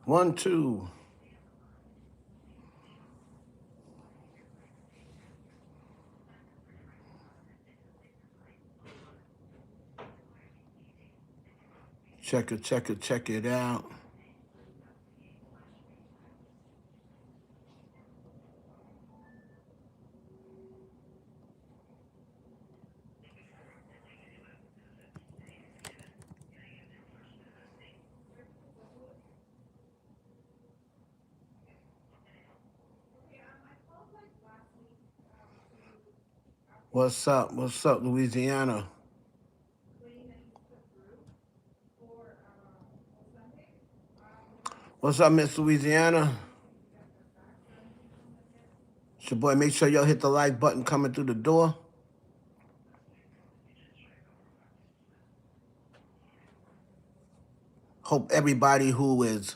1, 2. Check it out. What's up? What's up, Louisiana? What's up, Miss Louisiana? It's your boy. Make sure y'all hit the like button coming through the door. Hope everybody who is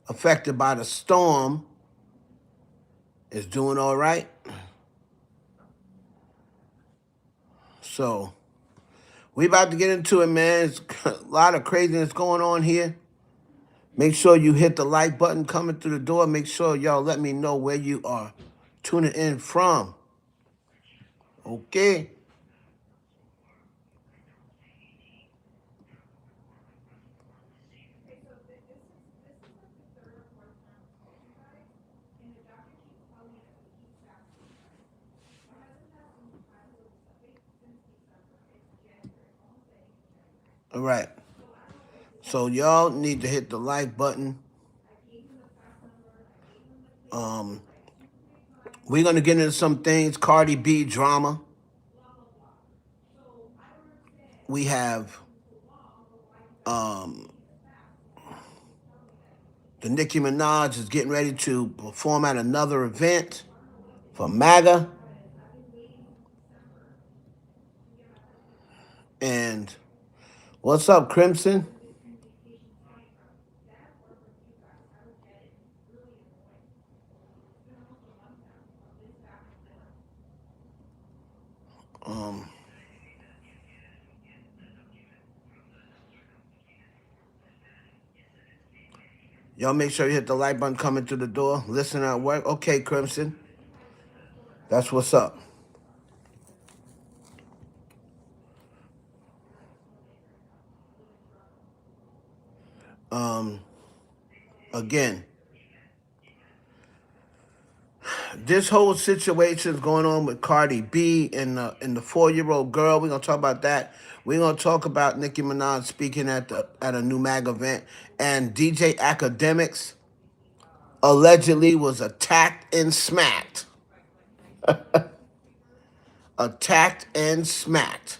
affected by the storm is doing all right. So we about to get into it, man. It's a lot of craziness going on here. Make sure you hit the like button coming through the door. Make sure y'all let me know where you are tuning in from. Okay? All right. So y'all need to hit the like button. We're gonna get into some things. Cardi B drama. We have um, the Nicki Minaj is getting ready to perform at another event for MAGA. And what's up, Crimson? Um, y'all make sure you hit the like button coming through the door. Listen at work. Okay, Crimson. That's what's up. Um, again, this whole situation is going on with Cardi B and the 4-year-old girl. We're gonna talk about that. We're gonna talk about Nicki Minaj speaking at a new MAG event, and DJ Akademiks allegedly was attacked and smacked. Attacked and smacked.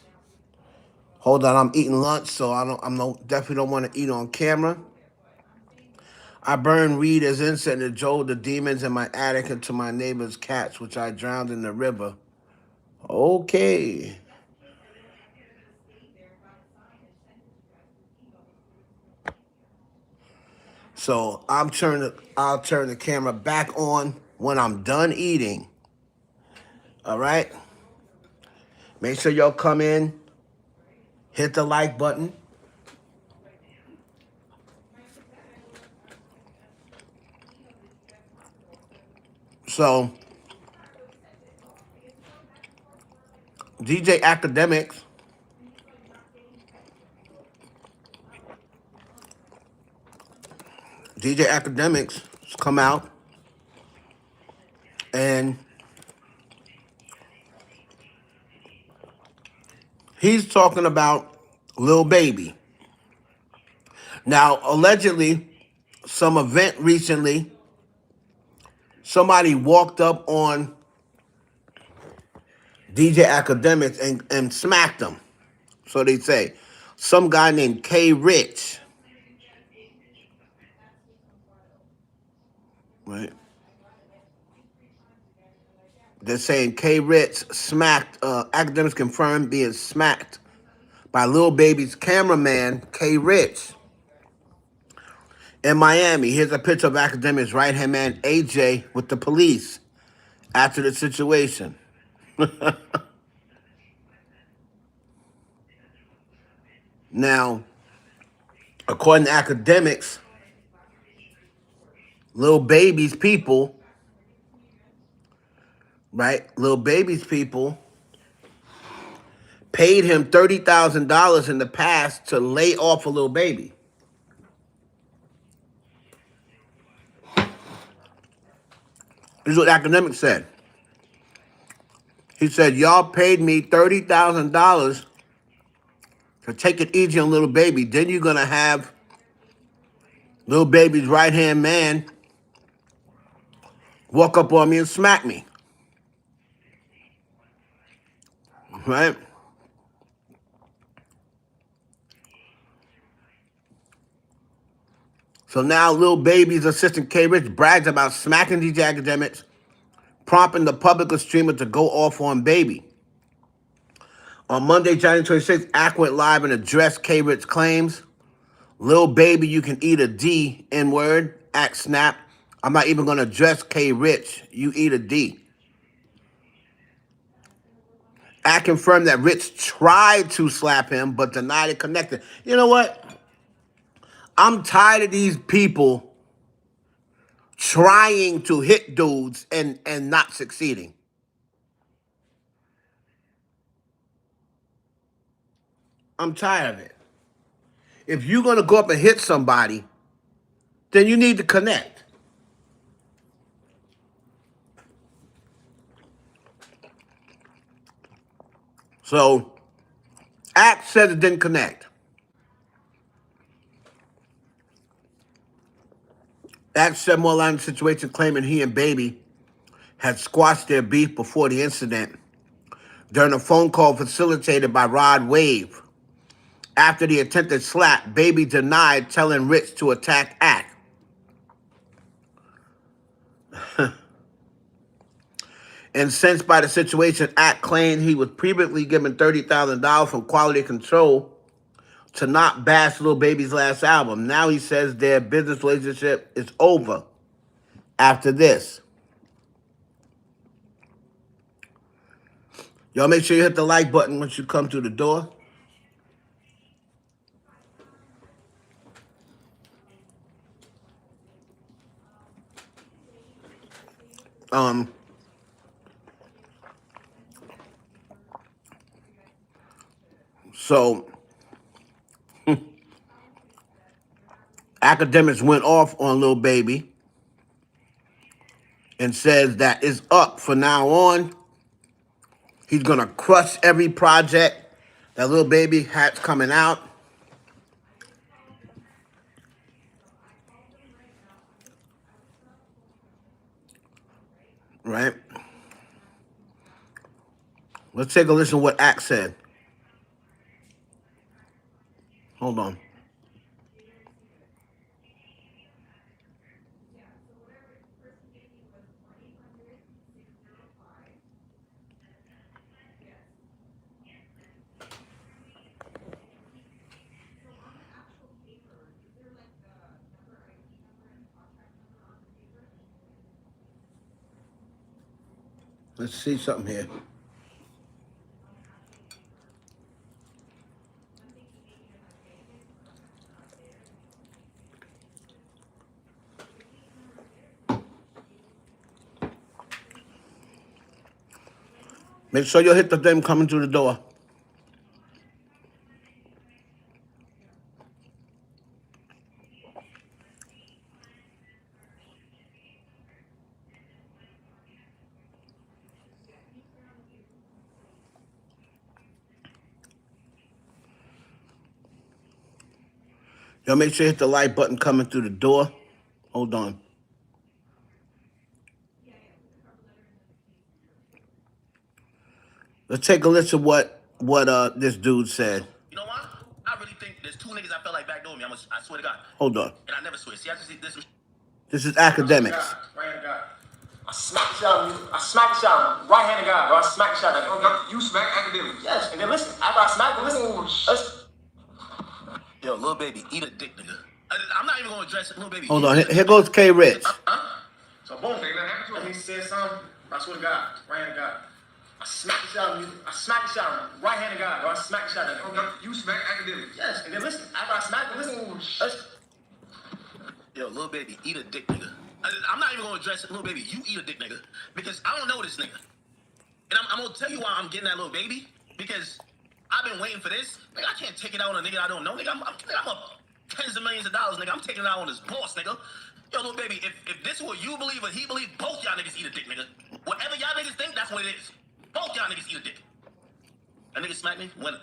Hold on, I'm eating lunch, so definitely don't want to eat on camera. I burned weed as incense and drove the demons in my attic into my neighbor's cats, which I drowned in the river. Okay. So I'll turn the camera back on when I'm done eating. All right? Make sure y'all come in, hit the like button. So DJ Academics, DJ Academics come out and he's talking about Lil Baby. Now, allegedly, some event recently, somebody walked up on DJ Academics and smacked him. So they say. Some guy named K Rich. Right? They're saying K Rich smacked, Academics confirmed being smacked by Lil Baby's cameraman, K Rich. In Miami, here's a picture of Academics' right-hand man, AJ, with the police after the situation. Now, according to Academics, Lil Baby's people, right? Lil Baby's people paid him $30,000 in the past to lay off a Lil Baby. This is what Akademik said. He said, y'all paid me $30,000 to take it easy on Lil Baby. Then you're going to have Lil Baby's right-hand man walk up on me and smack me. Right? So now Lil Baby's assistant K Rich brags about smacking DJ Akademiks, prompting the public streamer to go off on Baby. On Monday, January 26th, Ak went live and addressed K Rich claims. Lil Baby, you can eat a D, N-word. Ak snap. I'm not even going to address K Rich. You eat a D. Ak confirmed that Rich tried to slap him, but denied it connected. You know what? I'm tired of these people trying to hit dudes and not succeeding. I'm tired of it. If you're going to go up and hit somebody, then you need to connect. So, Ak said it didn't connect. Ak said more line of the situation, claiming he and Baby had squashed their beef before the incident during a phone call facilitated by Rod Wave. After the attempted slap, Baby denied telling Rich to attack Ak. Incensed by the situation, Ak claimed he was previously given $30,000 from Quality Control to not bash Lil Baby's last album. Now he says their business relationship is over after this. Y'all make sure you hit the like button once you come through the door. So Akademiks went off on Lil Baby and says that it's up from now on. He's gonna crush every project that Lil Baby has coming out. Right? Let's take a listen to what Ak said. Hold on. Let's see something here. Make sure you hit the thing coming through the door. Y'all make sure you hit the like button coming through the door. Hold on. Let's take a listen to what this dude said. You know what? I really think there's two niggas I felt like backdoored me. I swear to God. Hold on. And I never swear. See, I just see this. This is Akademiks. Right-handed guy. I smack the shot. I smack the shot. Right-handed guy, bro. I smack the shot. You smack Akademiks. Yes. And then listen. After I smack him, listen. Yo, Lil Baby, eat a dick, nigga. I'm not even gonna address Lil Baby. Hold on. Here goes K Rich. So boom, he said something. I swear to God, right-handed guy. I smack the shot. I smack the shot. Right-handed guy, bro. I smack the shot. You smack Akademiks. Yes. And then listen. After I smack him, listen. Yo, Lil Baby, eat a dick, nigga. I'm not even gonna address it, little baby. You eat a dick, nigga, because I don't know this nigga, and I'm gonna tell you why I'm getting that little baby because I've been waiting for this. Nigga, I can't take it out on a nigga I don't know, nigga. I'm up tens of millions of dollars, nigga. I'm taking it out on this boss, nigga. Yo, little baby, if this is what you believe or he believe, both y'all niggas eat a dick, nigga. Whatever y'all niggas think, that's what it is. Both y'all niggas eat a dick. A nigga smack me? When?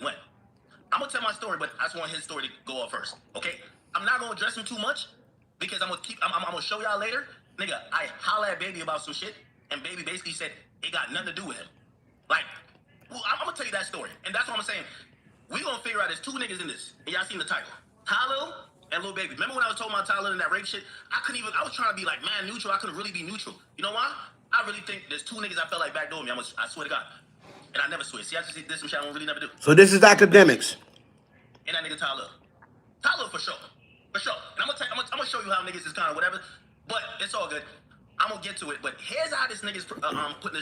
I'm gonna tell my story, but I just want his story to go off first, okay? I'm not gonna address him too much because I'm gonna show y'all later. Nigga, I holla at baby about some shit, and baby basically said it got nothing to do with him. Like, well, I'm gonna tell you that story, and that's what I'm saying. We gonna figure out there's two niggas in this, and y'all seen the title. Tyler and Lil Baby. Remember when I was talking about Tyler and that rape shit? I was trying to be like man neutral. I couldn't really be neutral. You know why? I really think there's two niggas I felt like backdoored me. I swear to God. And I never swear. See, I just did some shit I don't really never do. So this is Akademiks. And that nigga Tyler. Tyler for sure. For sure. And I'm gonna show you how niggas is kind of whatever. But it's all good. I'm gonna get to it. But here's how this nigga's putting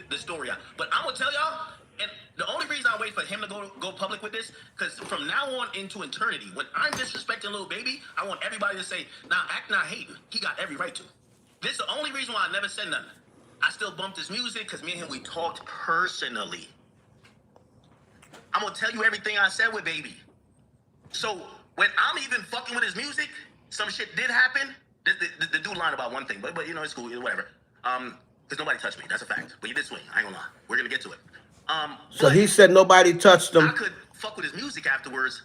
the story out. But I'm gonna tell y'all, and the only reason I wait for him to go public with this, because from now on into eternity, when I'm disrespecting Lil Baby, I want everybody to say, nah, act not hating. He got every right to. This is the only reason why I never said nothing. I still bumped his music because me and him, we talked personally. I'm gonna tell you everything I said with Baby. So when I'm even fucking with his music, some shit did happen. The dude lied about one thing, but you know it's cool, whatever. Because nobody touched me. That's a fact. But you did swing. I ain't gonna lie. We're gonna get to it. So he said nobody touched him. I could fuck with his music afterwards.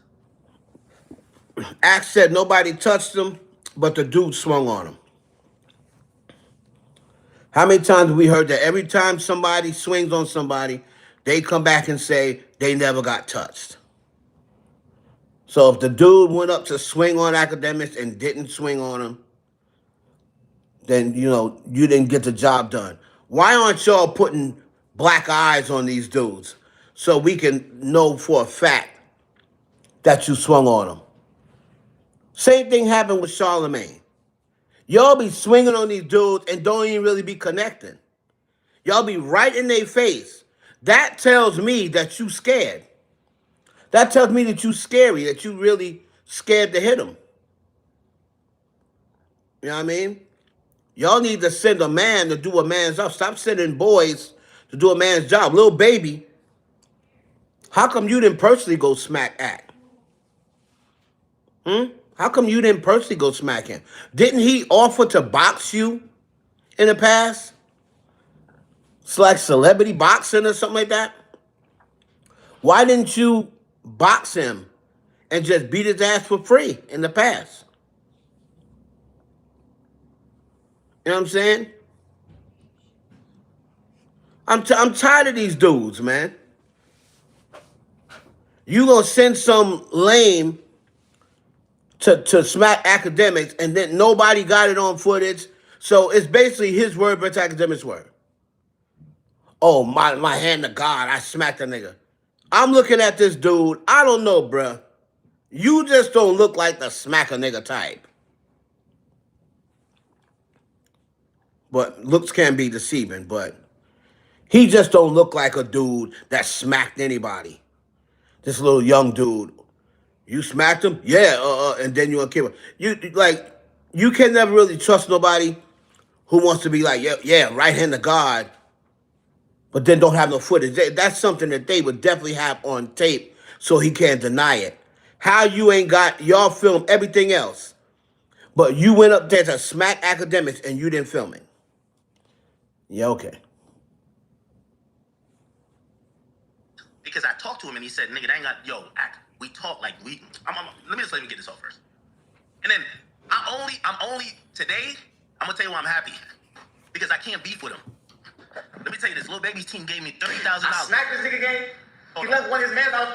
Axe said nobody touched him, but the dude swung on him. How many times have we heard that? Every time somebody swings on somebody, they come back and say they never got touched. So if the dude went up to swing on Akademiks and didn't swing on him, then, you know, you didn't get the job done. Why aren't y'all putting black eyes on these dudes so we can know for a fact that you swung on them? Same thing happened with Charlemagne. Y'all be swinging on these dudes and don't even really be connecting. Y'all be right in their face. That tells me that you scared. That tells me that you scary, that you really scared to hit them. You know what I mean? Y'all need to send a man to do a man's job. Stop sending boys to do a man's job. Little Baby, how come you didn't personally go smack Act? How come you didn't personally go smack him? Didn't he offer to box you in the past? It's like celebrity boxing or something like that. Why didn't you box him and just beat his ass for free in the past? You know what I'm saying? I'm tired of these dudes, man. You gonna send some lame to smack Akademiks and then nobody got it on footage. So it's basically his word versus Akademiks' word. Oh, my hand to God, I smacked a nigga. I'm looking at this dude. I don't know, bruh. You just don't look like the smack a nigga type. But looks can be deceiving, but he just don't look like a dude that smacked anybody. This little young dude. You smacked him? Yeah, and then you gonna kill him. You can never really trust nobody who wants to be like, yeah, right hand to God, but then don't have no footage. That's something that they would definitely have on tape so he can't deny it. How you ain't got, y'all film everything else, but you went up there to smack Akademiks and you didn't film it. Yeah, okay. Because I talked to him and he said, nigga, that ain't got, Act. We talk like let me get this off first. And then I'm only today, I'm gonna tell you why I'm happy. Because I can't beef with him. Let me tell you this, Lil Baby's team gave me $30,000. I smacked this nigga game. He left one of his man out.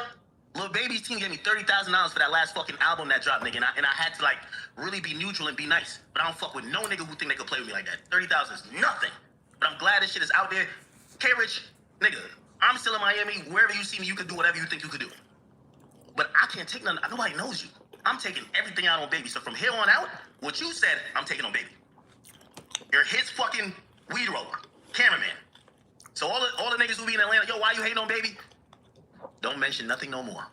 Lil Baby's team gave me $30,000 for that last fucking album that dropped, nigga. And I had to like really be neutral and be nice. But I don't fuck with no nigga who think they could play with me like that. 30,000 is nothing. But I'm glad this shit is out there. K-Rich, nigga, I'm still in Miami. Wherever you see me, you can do whatever you think you could do. But I can't take nothing. Nobody knows you. I'm taking everything out on Baby. So from here on out, what you said, I'm taking on Baby. You're his fucking weed roller, cameraman. So all the niggas who be in Atlanta, why you hating on Baby? Don't mention nothing no more.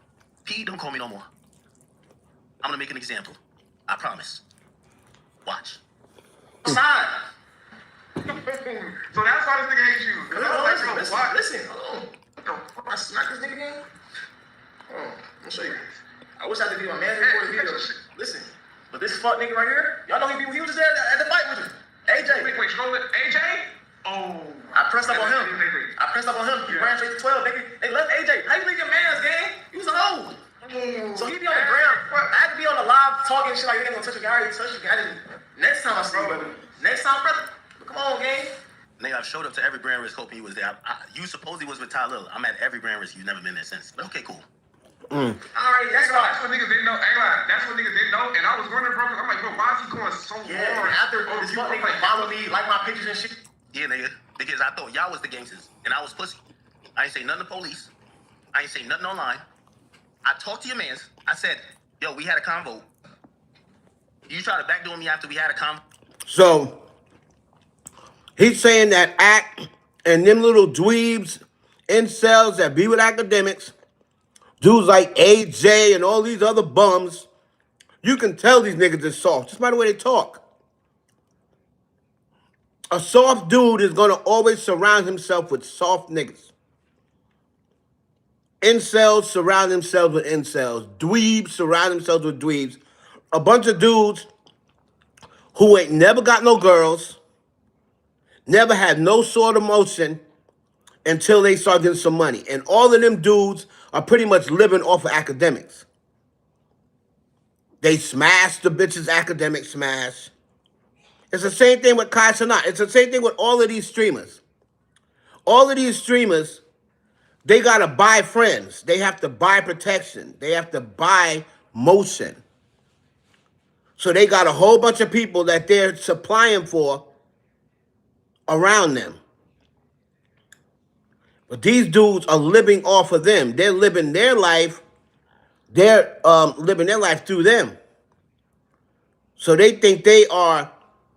P, don't call me no more. I'm gonna make an example. I promise. Watch. Outside. So that's why this nigga hates you. Cause I was like, bro, listen, hold on. What the fuck? I smacked this nigga again? Hold on, I'm gonna show you. I wish I could be my man before the video. Listen, but this fuck nigga right here, y'all know he was just there at the fight with you. AJ. Wait, scroll it. AJ? Oh. I pressed up on him. He ran straight to 12, nigga. They left AJ. How you leave your man's game? He was a hoe. So he be on the ground. I had to be on the live talking shit like, you ain't gonna touch a guy. I already touched a guy. Next time I see you, brother. Next time, brother. Come on, gang. Nigga, I showed up to every Grand Risk hoping you was there. You supposedly was with Ty Lil. I'm at every Grand Risk. You've never been there since. But okay, cool. Alright, that's right. That's what niggas didn't know. That's what niggas didn't know. And I was wondering, bro, I'm like, bro, why is he going so hard? After this fuck nigga follow me, like my pictures and shit. Yeah, nigga. Because I thought y'all was the gangsters. And I was pussy. I ain't say nothing to police. I ain't say nothing online. I talked to your mans. I said, yo, we had a convo. You tried to backdoor me after we had a convo. So he's saying that Act and them little dweebs, incels that be with academics, dudes like AJ and all these other bums, you can tell these niggas is soft just by the way they talk. A soft dude is gonna always surround himself with soft niggas. Incels surround themselves with incels. Dweebs surround themselves with dweebs. A bunch of dudes who ain't never got no girls, never had no sort of motion until they start getting some money. And all of them dudes are pretty much living off of academics. They smash the bitches academic smash. It's the same thing with Kai Cenat. It's the same thing with all of these streamers. All of these streamers, they gotta buy friends. They have to buy protection. They have to buy motion. So they got a whole bunch of people that they're supplying for around them. But these dudes are living off of them. They're living their life. They're living their life through them. So they think they are,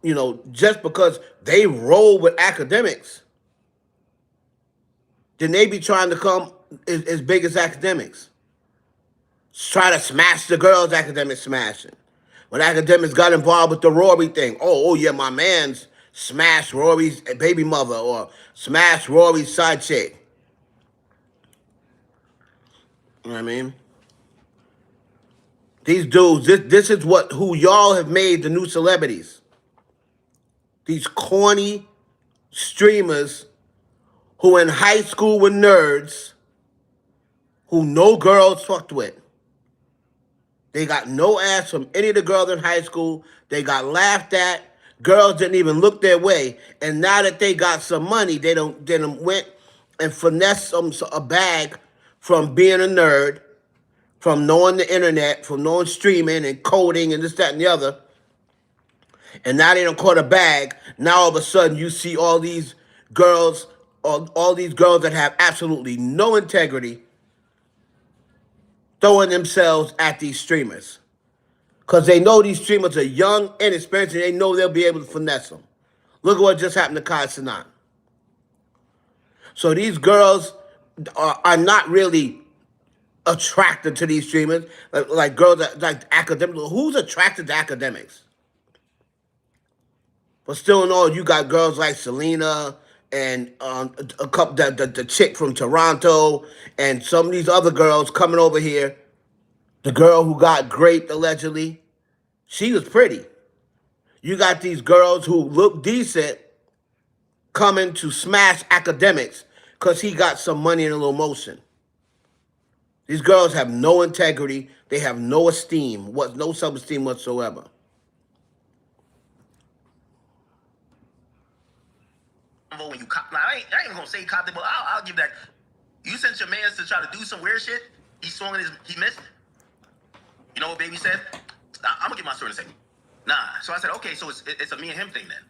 you know, just because they roll with academics, then they be trying to come as big as academics. Try to smash the girls academics smashing. When academics got involved with the Rory thing, oh yeah, my man's smashed Rory's baby mother or smashed Rory's side chick. You know what I mean? These dudes, this is who y'all have made the new celebrities. These corny streamers who in high school were nerds, who no girls fucked with. They got no ass from any of the girls in high school. They got laughed at. Girls didn't even look their way. And now that they got some money, they done went and finessed a bag from being a nerd, from knowing the internet, from knowing streaming and coding and this, that, and the other. And now they done caught a bag. Now all of a sudden you see all these girls, all these girls that have absolutely no integrity throwing themselves at these streamers. Because they know these streamers are young, inexperienced, and they know they'll be able to finesse them. Look at what just happened to Kai Cenat. So these girls are not really attracted to these streamers. Like girls that like academics. Who's attracted to academics? But still in all, you got girls like Selena and a couple the chick from Toronto and some of these other girls coming over here. The girl who got raped allegedly, she was pretty. You got these girls who look decent coming to smash academics because he got some money and a little motion. These girls have no integrity. They have no esteem, no self-esteem whatsoever. When you cop, I ain't even gonna say cop it, but I'll give that. You sent your man to try to do some weird shit. He swung in he missed. You know what baby said? I'm gonna get my story in a second. Nah. So I said, okay, so it's a me and him thing then.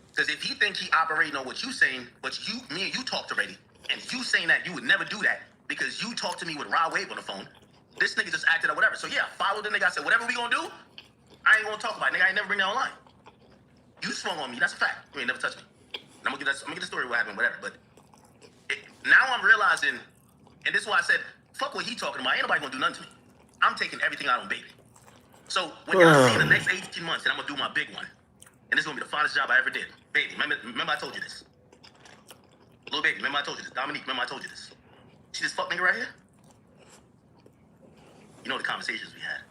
Because if he think he operating on what you saying, but me and you talked already, and you saying that you would never do that because you talked to me with Rod Wave on the phone, this nigga just acted or whatever. So yeah, I followed the nigga. I said, whatever we gonna do, I ain't gonna talk about it. Nigga, I ain't never bring that online. You swung on me, that's a fact. You ain't never touched me. And I'm gonna get the story of what happened, whatever. But now I'm realizing, and this is why I said, fuck what he talking about. Ain't nobody gonna do nothing to me. I'm taking everything out on baby. So when y'all see in the next 18 months, and I'm gonna do my big one, And this is gonna be the finest job I ever did. Baby, remember I told you this. Little baby, remember I told you this. Dominique, remember I told you this. See this fuck nigga right here? You know the conversations we had.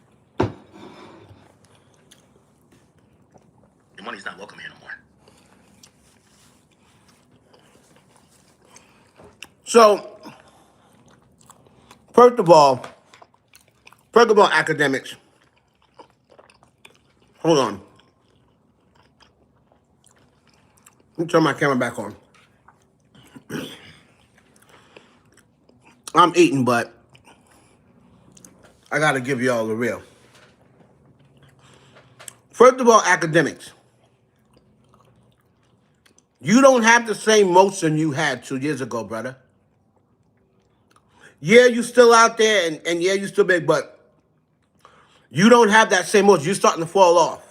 Your money's not welcome here no more. So, first of all, academics. Hold on. Let me turn my camera back on. I'm eating, but I got to give y'all the real. First of all, academics. You don't have the same motion you had 2 years ago, brother. Yeah, you still out there, and yeah, you still big, but you don't have that same motion. You're starting to fall off.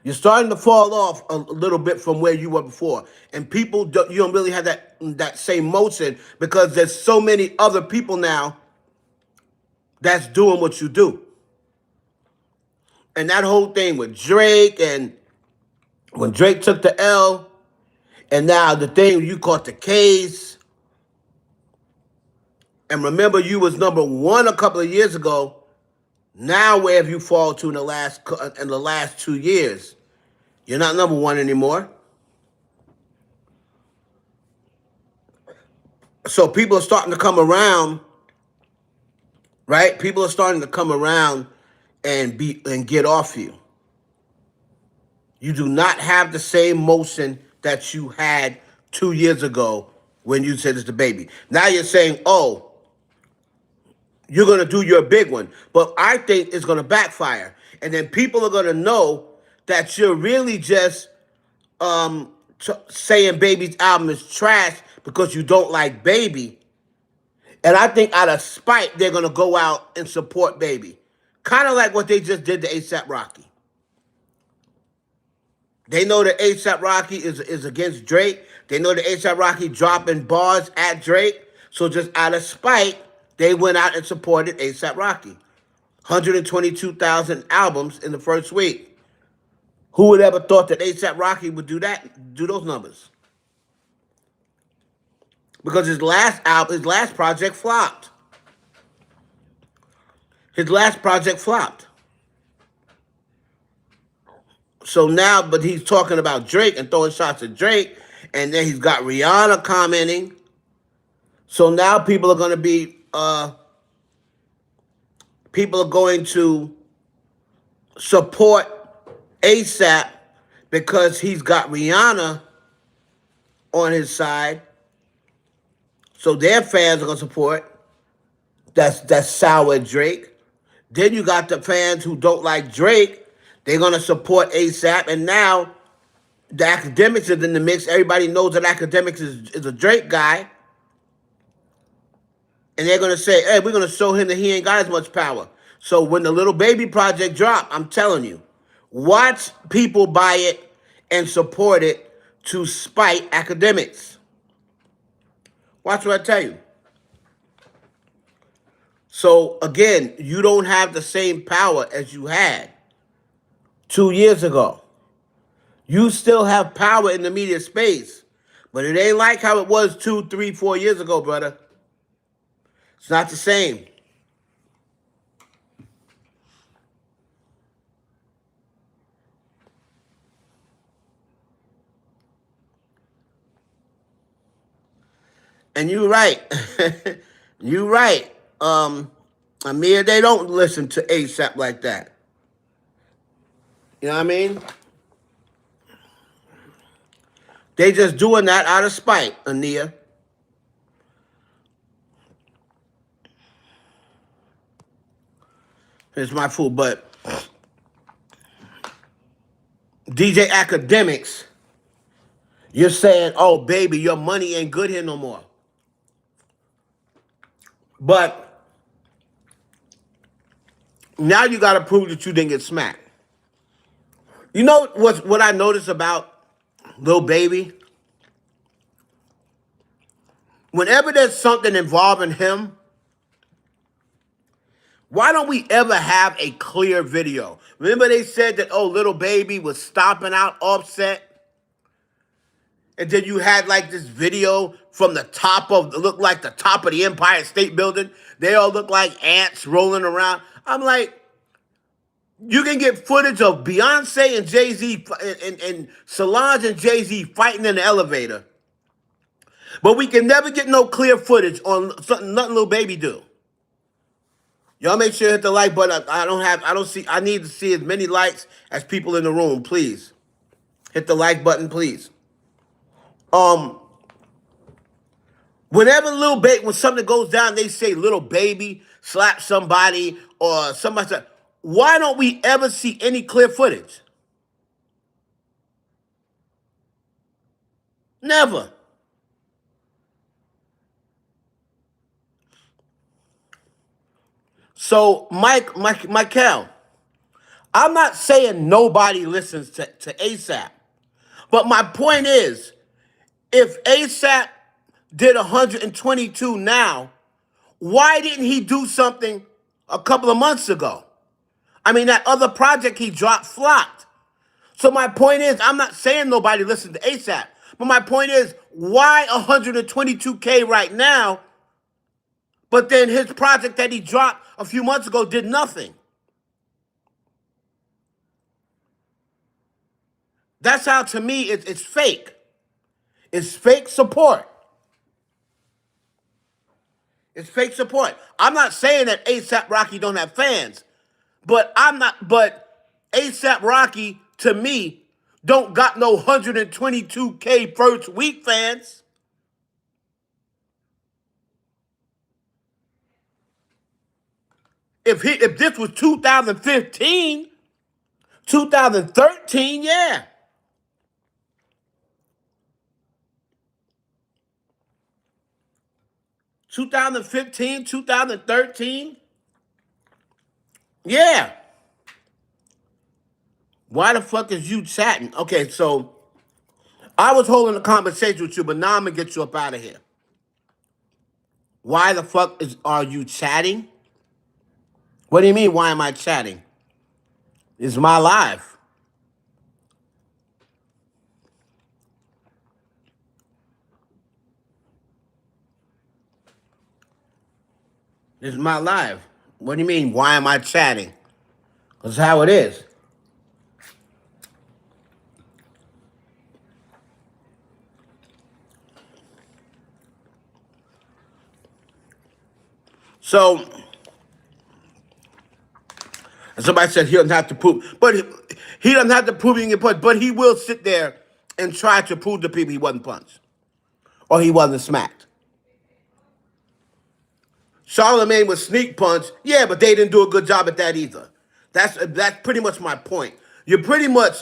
You're starting to fall off a little bit from where you were before. And people, you don't really have that same motion because there's so many other people now that's doing what you do. And that whole thing with Drake, and when Drake took the L, and now the thing you caught the case. And remember, you was #1 a couple of years ago. Now where have you fallen to in the last 2 years? You're not #1 anymore. So people are starting to come around, right? People are starting to come around and get off you. You do not have the same motion that you had 2 years ago when you said it's the baby. Now you're saying, oh, you're going to do your big one. But I think it's going to backfire. And then people are going to know that you're really just saying Baby's album is trash because you don't like Baby. And I think out of spite, they're going to go out and support Baby. Kind of like what they just did to A$AP Rocky. They know that A$AP Rocky is against Drake. They know that A$AP Rocky dropping bars at Drake. So just out of spite, they went out and supported A$AP Rocky. 122,000 albums in the first week. Who would ever thought that A$AP Rocky would do those numbers? Because his last project flopped. So now, but he's talking about Drake and throwing shots at Drake, and then he's got Rihanna commenting. So now people are going to support A$AP because he's got Rihanna on his side. So their fans are going to support. That's sour at Drake. Then you got the fans who don't like Drake. They're going to support A$AP. And now the Akademiks is in the mix. Everybody knows that Akademiks is a Drake guy. And they're going to say, hey, we're going to show him that he ain't got as much power. So when the Little Baby project drop, I'm telling you, watch people buy it and support it to spite Akademiks. Watch what I tell you. So again, you don't have the same power as you had 2 years ago. You still have power in the media space, but it ain't like how it was 2, 3, 4 years ago, brother. It's not the same. And you're right. You're right. Amir, they don't listen to A$AP like that. You know what I mean? They just doing that out of spite, Ania. It's my food, but DJ Akademiks, you're saying, oh, baby, your money ain't good here no more. But now you got to prove that you didn't get smacked. You know what I noticed about Lil Baby? Whenever there's something involving him, Why don't we ever have a clear video? Remember they said that, oh, Little Baby was stomping out Offset? And then you had like this video from the top of, looked like the top of the Empire State Building. They all look like ants rolling around. I'm like, you can get footage of Beyonce and Jay-Z and Solange and Jay-Z fighting in the elevator. But we can never get no clear footage on something nothing Little Baby do. Y'all make sure to hit the like button. I need to see as many likes as people in the room, please. Hit the like button, please. Um, Whenever when something goes down, they say Little Baby slap somebody or somebody said, why don't we ever see any clear footage? Never. So, Michael, I'm not saying nobody listens to ASAP. But my point is, if ASAP did 122 now, why didn't he do something a couple of months ago? I mean, that other project he dropped flopped. So my point is, I'm not saying nobody listens to ASAP. But my point is, why 122K right now, but then his project that he dropped a few months ago did nothing? That's how, to me, it's fake. It's fake support. It's fake support. I'm not saying that ASAP Rocky don't have fans, but ASAP Rocky, to me, don't got no 122K first week fans. If this was 2015, 2013, yeah. 2015, 2013, yeah. Why the fuck is you chatting? Okay, so I was holding a conversation with you, but now I'm gonna get you up out of here. Why the fuck are you chatting? What do you mean, why am I chatting? It's my life. It's my life. What do you mean, why am I chatting? That's how it is. So, somebody said he doesn't have to prove, but he doesn't have to prove he can get punched, but he will sit there and try to prove to people he wasn't punched or he wasn't smacked. Charlemagne was sneak punched, yeah, but they didn't do a good job at that either. That's pretty much my point. You're pretty much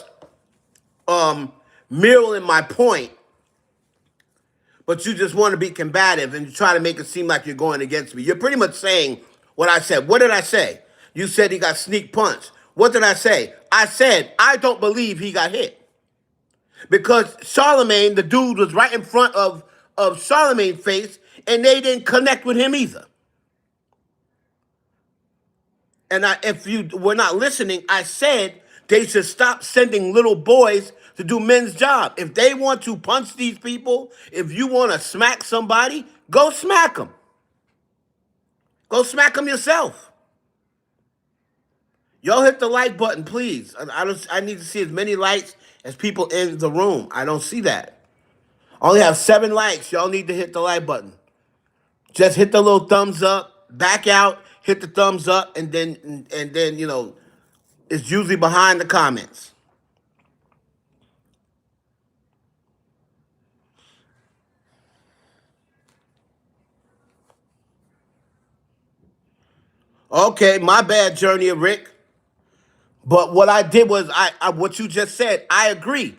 mirroring my point, but you just want to be combative and you try to make it seem like you're going against me. You're pretty much saying what I said. What did I say? You said he got sneak punched. What did I say? I said I don't believe he got hit. Because Charlemagne, the dude was right in front of Charlemagne's face, and they didn't connect with him either. And if you were not listening, I said they should stop sending little boys to do men's job. If they want to punch these people, if you want to smack somebody, go smack them. Go smack them yourself. Y'all hit the like button, please. I need to see as many likes as people in the room. I don't see that. I only have 7 likes. Y'all need to hit the like button. Just hit the little thumbs up, back out, hit the thumbs up, and then it's usually behind the comments. Okay, my bad, Journey of Rick. But what I did was what you just said, I agree.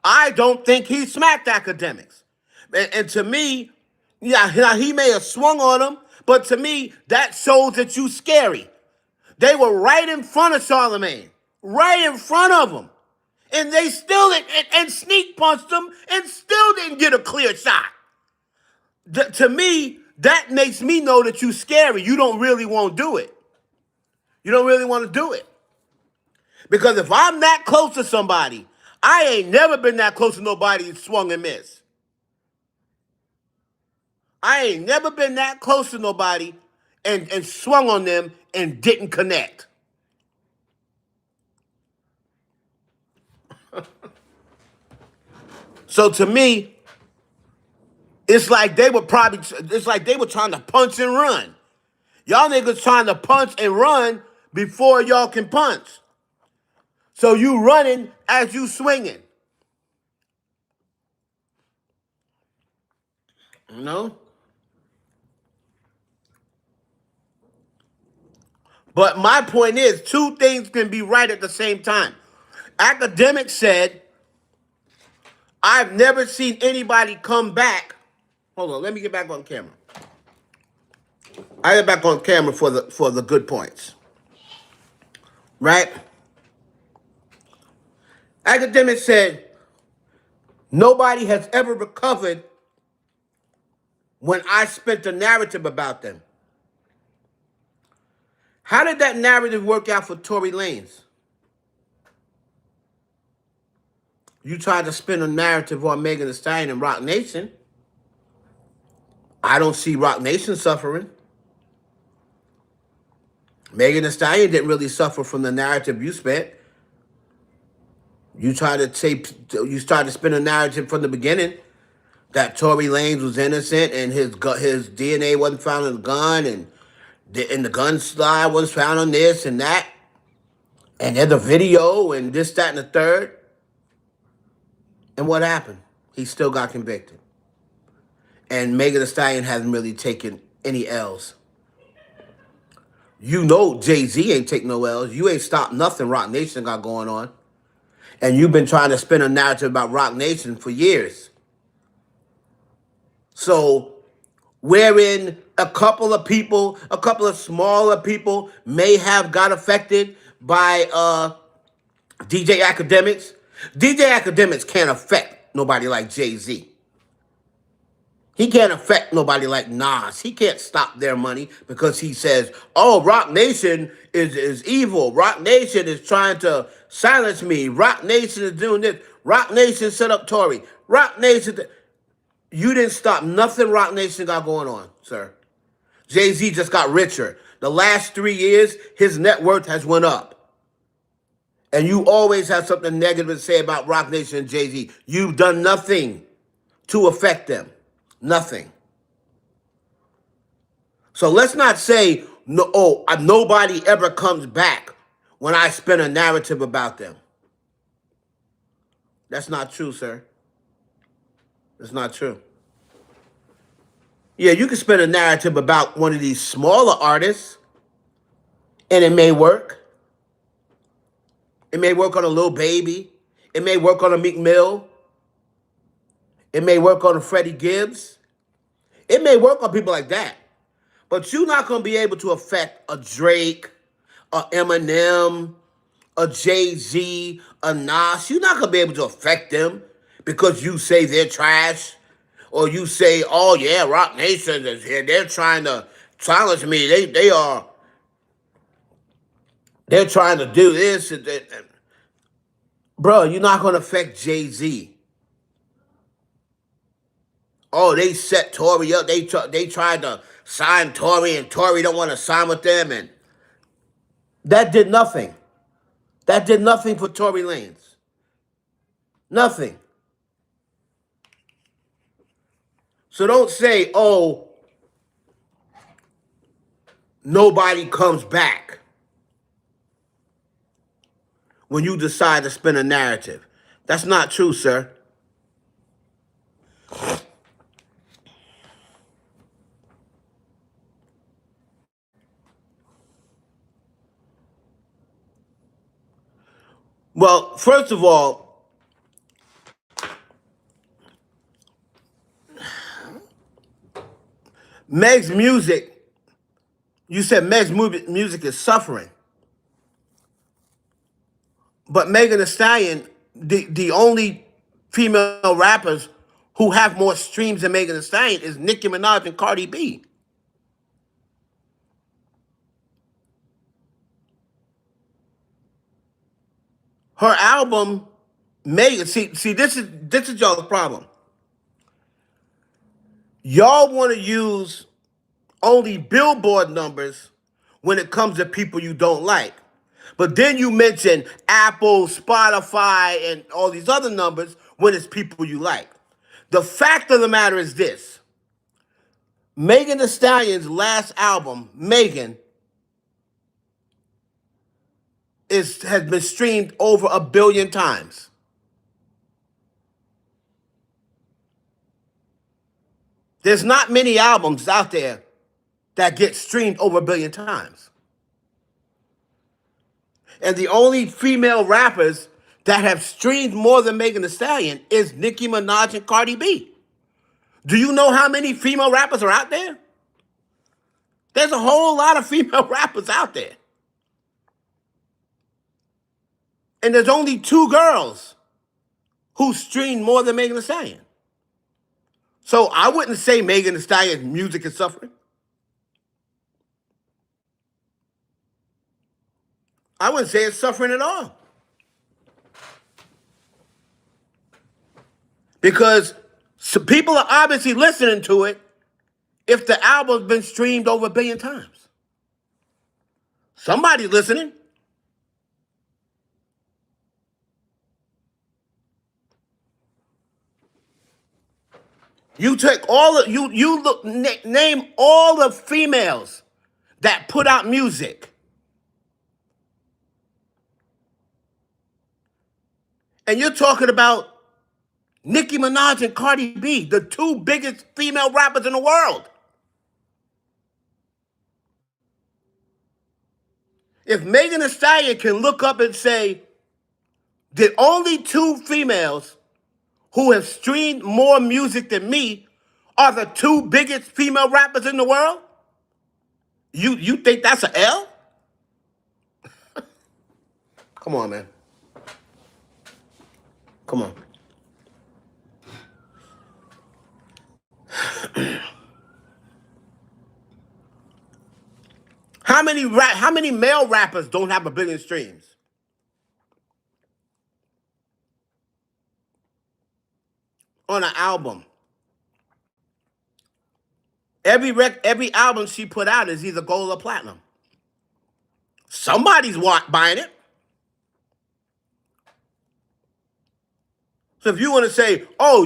I don't think he smacked Academics. And to me, yeah, he may have swung on him, but to me, that shows that you scary. They were right in front of Charlemagne, right in front of him. And they still and sneak punched him and still didn't get a clear shot. To me, that makes me know that you scary. You don't really want to do it. You don't really want to do it. Because if I'm that close to somebody, I ain't never been that close to nobody who swung and missed. I ain't never been that close to nobody and swung on them and didn't connect. So to me, it's like they were trying to punch and run. Y'all niggas trying to punch and run before y'all can punch. So you running as you swinging. You know? But my point is, two things can be right at the same time. Academic said, I've never seen anybody come back. Hold on, let me get back on camera. I get back on camera for the good points. Right? Academic said, nobody has ever recovered when I spent a narrative about them. How did that narrative work out for Tory Lanez? You tried to spin a narrative on Megan Thee Stallion and Roc Nation. I don't see Roc Nation suffering. Megan Thee Stallion didn't really suffer from the narrative you spent. You started to spin a narrative from the beginning that Tory Lanez was innocent and his DNA wasn't found in the gun and the gun slide was found on this and that. And there's a video and this, that, and the third. And what happened? He still got convicted. And Megan Thee Stallion hasn't really taken any L's. You know Jay-Z ain't take no L's. You ain't stopped nothing Roc Nation got going on. And you've been trying to spin a narrative about Roc Nation for years. So, wherein a couple of smaller people may have got affected by DJ Academics. DJ Academics can't affect nobody like Jay-Z. He can't affect nobody like Nas. He can't stop their money because he says, oh, Roc Nation is evil. Roc Nation is trying to silence me. Roc Nation is doing this. Roc Nation set up Tory. Roc Nation... You didn't stop nothing Roc Nation got going on, sir. Jay-Z just got richer. The last 3 years, his net worth has went up. And you always have something negative to say about Roc Nation and Jay-Z. You've done nothing to affect them. Nothing. So let's not say, no, nobody ever comes back when I spin a narrative about them. That's not true, sir. It's not true. Yeah, you can spin a narrative about one of these smaller artists, and it may work. It may work on a Lil Baby. It may work on a Meek Mill. It may work on a Freddie Gibbs. It may work on people like that. But you're not going to be able to affect a Drake, a Eminem, a Jay-Z, a Nas. You're not going to be able to affect them because you say they're trash. Or you say, oh yeah, Roc Nation is here. They're trying to silence me. They're trying to do this. Bro, you're not going to affect Jay-Z. Oh, they set Tory up. They tried to sign Tory, and Tory don't want to sign with them. And that did nothing. That did nothing for Tory Lanez. Nothing. So don't say, oh, nobody comes back when you decide to spin a narrative. That's not true, sir. Well, first of all, Meg's music, you said Meg's music is suffering. But Megan Thee Stallion, the only female rappers who have more streams than Megan Thee Stallion is Nicki Minaj and Cardi B. Her album, Megan. See, this is y'all's problem. Y'all want to use only Billboard numbers when it comes to people you don't like. But then you mention Apple, Spotify, and all these other numbers when it's people you like. The fact of the matter is this. Megan Thee Stallion's last album, Megan, has been streamed over 1 billion times. There's not many albums out there that get streamed over 1 billion times. And the only female rappers that have streamed more than Megan Thee Stallion is Nicki Minaj and Cardi B. Do you know how many female rappers are out there? There's a whole lot of female rappers out there. And there's only 2 girls who streamed more than Megan Thee Stallion. So I wouldn't say Megan Thee Stallion's music is suffering. I wouldn't say it's suffering at all. Because people are obviously listening to it if the album's been streamed over 1 billion times. Somebody's listening. You take all of you look name all the females that put out music. And you're talking about Nicki Minaj and Cardi B, the 2 biggest female rappers in the world. If Megan Thee Stallion can look up and say, the only 2 females who have streamed more music than me are the 2 biggest female rappers in the world, you think that's an L? Come on, man. Come on. How many male rappers don't have 1 billion streams? On an album. Every album she put out is either gold or platinum. Somebody's buying it. So if you want to say, oh,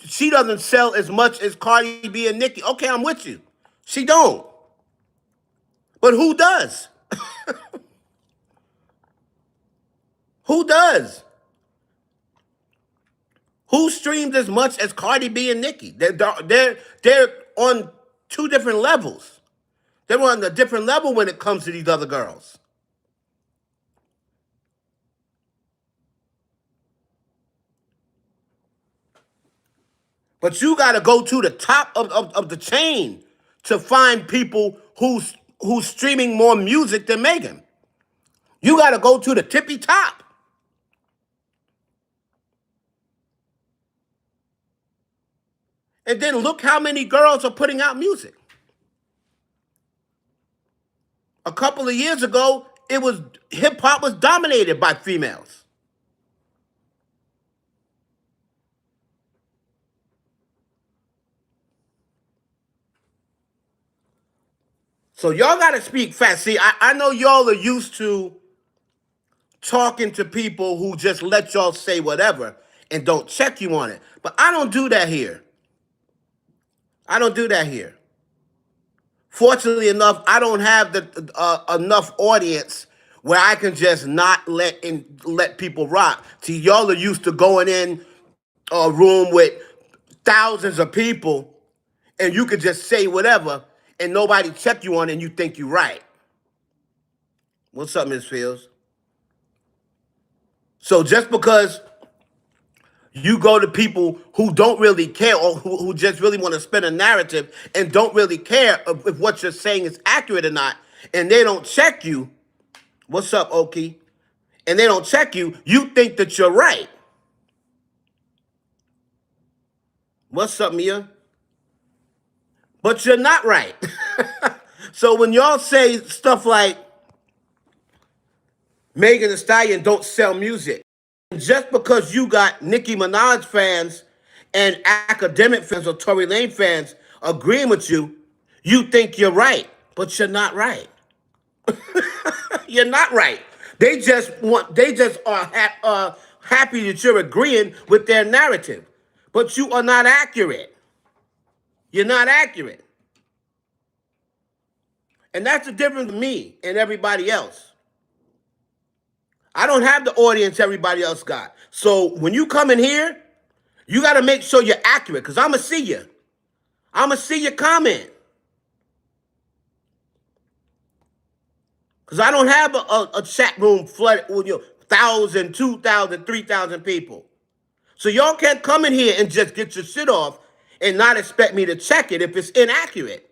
she doesn't sell as much as Cardi B and Nicki, okay, I'm with you. She don't. But who does? Who does? Who streams as much as Cardi B and Nicki? They're on 2 different levels. They're on a different level when it comes to these other girls. But you got to go to the top of the chain to find people who's streaming more music than Megan. You got to go to the tippy top. And then look how many girls are putting out music. A couple of years ago, hip hop was dominated by females. So y'all got to speak fast. See, I know y'all are used to talking to people who just let y'all say whatever and don't check you on it. But I don't do that here. I don't do that here. Fortunately enough, I don't have enough audience where I can just not let people rock. See, y'all are used to going in a room with thousands of people and you could just say whatever and nobody check you on it and you think you're right. What's up, Ms. Fields? So just because you go to people who don't really care or who just really want to spin a narrative and don't really care if what you're saying is accurate or not, and they don't check you, what's up, Oki? And they don't check you, you think that you're right. What's up, Mia? But you're not right. So when y'all say stuff like Megan Thee Stallion don't sell music, just because you got Nicki Minaj fans and Academic fans or Tory Lane fans agreeing with you, you think you're right, but you're not right. You're not right. They just are happy that you're agreeing with their narrative, but you are not accurate. You're not accurate, and that's the difference with me and everybody else. I don't have the audience everybody else got. So when you come in here, you got to make sure you're accurate, because I'm gonna see you. I'm gonna see your comment, because I don't have a chat room flooded with 1,000, 2,000, 3,000 people. So y'all can't come in here and just get your shit off and not expect me to check it if it's inaccurate.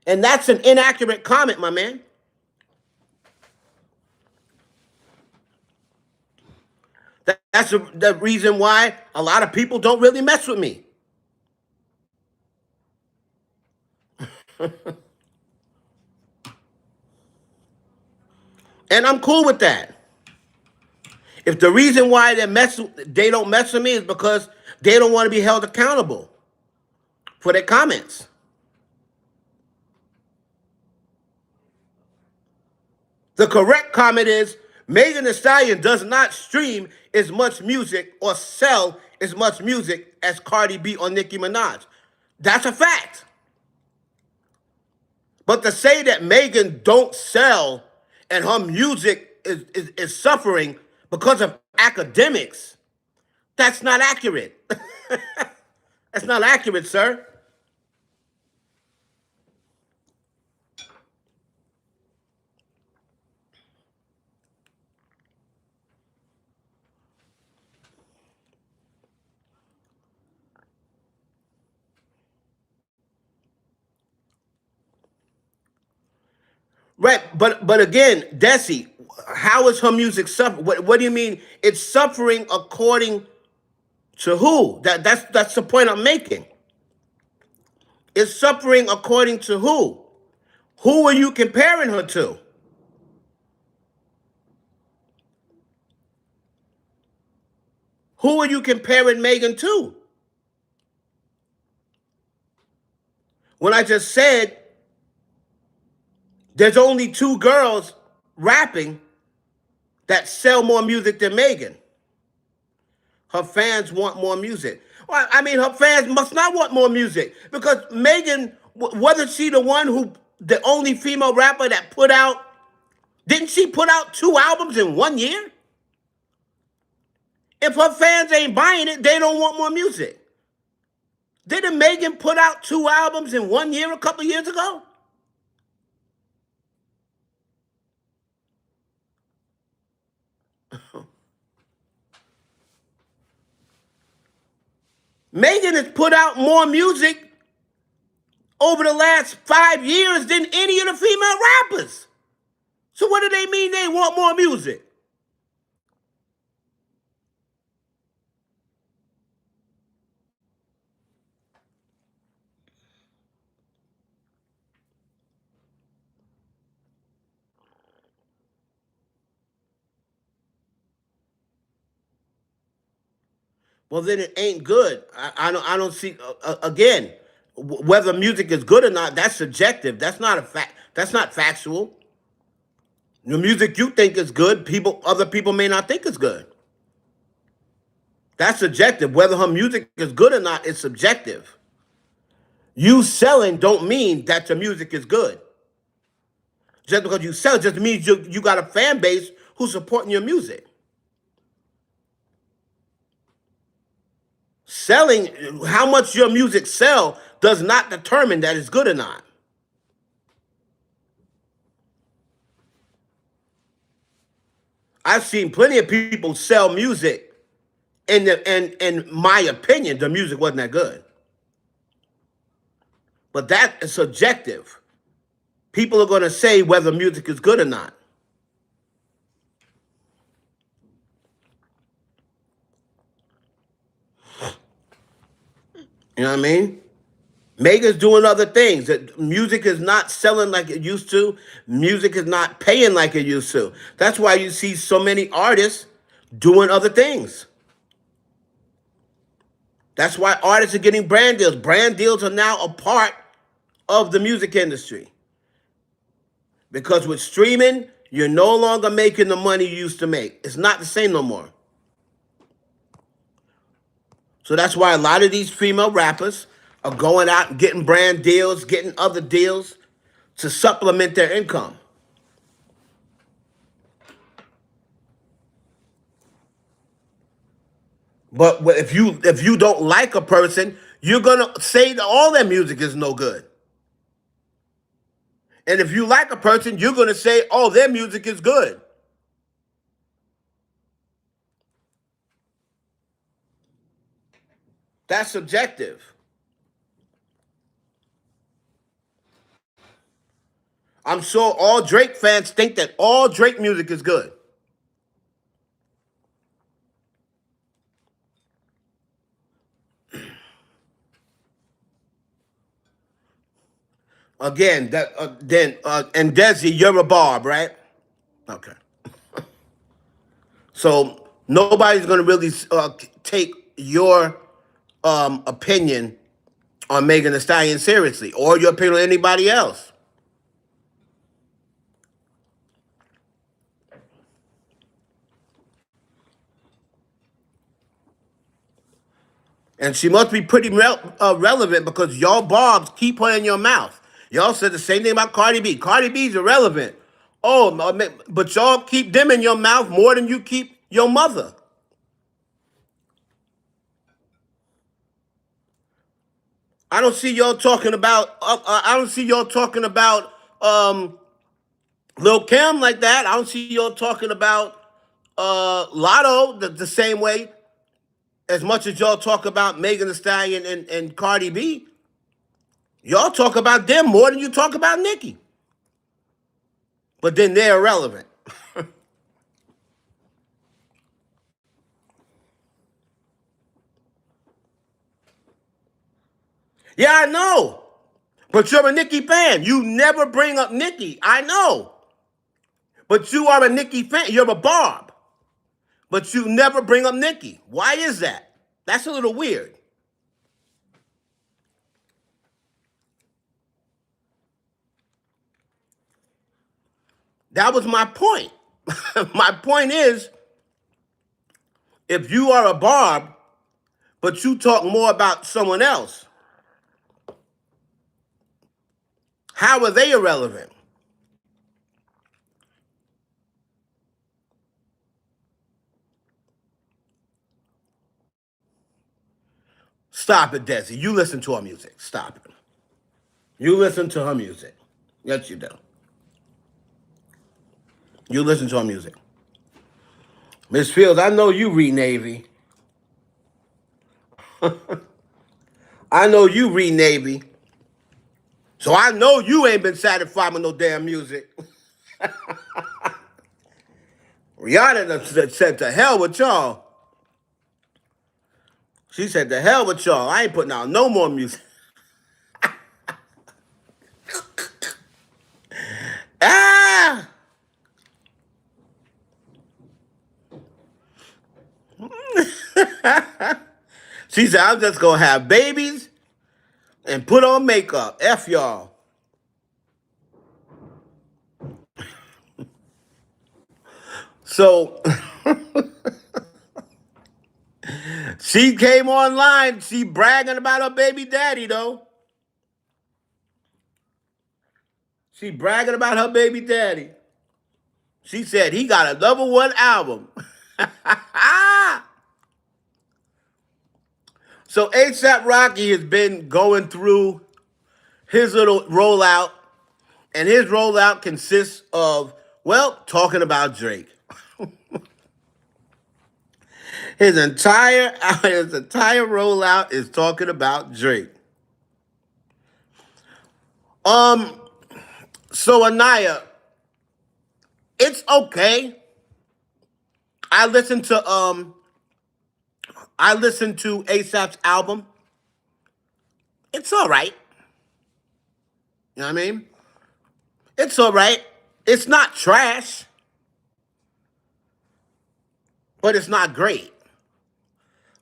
And that's an inaccurate comment, my man. That's the reason why a lot of people don't really mess with me. And I'm cool with that. If the reason why they don't mess with me is because they don't want to be held accountable for their comments. The correct comment is Megan Thee Stallion does not stream as much music or sell as much music as Cardi B or Nicki Minaj. That's a fact. But to say that Megan don't sell and her music is suffering because of academics, that's not accurate. That's not accurate, sir. Right, but again, Desi, how is her music suffering? What do you mean it's suffering according to who? That's the point I'm making. It's suffering according to who? Who are you comparing her to? Who are you comparing Megan to? When I just said there's only two girls rapping that sell more music than Megan. Her fans want more music. Well, I mean, her fans must not want more music because Megan, wasn't she the only female rapper that put out, didn't she put out 2 albums in 1 year? If her fans ain't buying it, they don't want more music. Didn't Megan put out 2 albums in 1 year a couple years ago? Megan has put out more music over the last 5 years than any of the female rappers. So what do they mean they want more music? Well, then it ain't good. I don't see again whether music is good or not. That's subjective. That's not a fact. That's not factual. The music you think is good, other people may not think is good. That's subjective. Whether her music is good or not is subjective. You selling don't mean that your music is good. Just because you sell just means you got a fan base who's supporting your music. Selling, how much your music sell does not determine that it's good or not. I've seen plenty of people sell music, and in my opinion, the music wasn't that good. But that is subjective. People are going to say whether music is good or not. You know what I mean? Megan's doing other things. Music is not selling like it used to. Music is not paying like it used to. That's why you see so many artists doing other things. That's why artists are getting brand deals. Brand deals are now a part of the music industry. Because with streaming, you're no longer making the money you used to make. It's not the same no more. So that's why a lot of these female rappers are going out and getting brand deals, getting other deals to supplement their income. But if you don't like a person, you're gonna say that all their music is no good. And if you like a person, you're gonna say, oh, their music is good. That's subjective. I'm sure all Drake fans think that all Drake music is good. Again, that then and Desi, you're a barb, right? Okay. So nobody's gonna really take your opinion on Megan Thee Stallion seriously, or your opinion on anybody else. And she must be pretty relevant because y'all barbs keep her in your mouth. Y'all said the same thing about Cardi B. Cardi B's irrelevant. Oh, but y'all keep them in your mouth more than you keep your mother. I don't see y'all talking about. I don't see y'all talking about Lil Kim like that. I don't see y'all talking about Lotto the same way as much as y'all talk about Megan Thee Stallion and Cardi B. Y'all talk about them more than you talk about Nicki. But then they're irrelevant. Yeah, I know. But you're a Nicki fan. You never bring up Nicki. I know. But you are a Nicki fan. You're a Barb. But you never bring up Nicki. Why is that? That's a little weird. That was my point. My point is, if you are a Barb, but you talk more about someone else, how are they irrelevant? Stop it, Desi. You listen to her music. Stop it. You listen to her music. Yes, you do. You listen to her music. Miss Fields, I know you read Navy. I know you read Navy. So I know you ain't been satisfied with no damn music. Rihanna said to hell with y'all. She said to hell with y'all. I ain't putting out no more music. Ah! She said, I'm just gonna have babies and put on makeup. F y'all. So she came online. She bragging about her baby daddy, though. She bragging about her baby daddy. She said he got a #1 album. So ASAP Rocky has been going through his little rollout, and his rollout consists of, well, talking about Drake. His entire rollout is talking about Drake. Um, so Anaya, it's okay. I listened to ASAP's album. It's all right. You know what I mean? It's all right. It's not trash. but it's not great.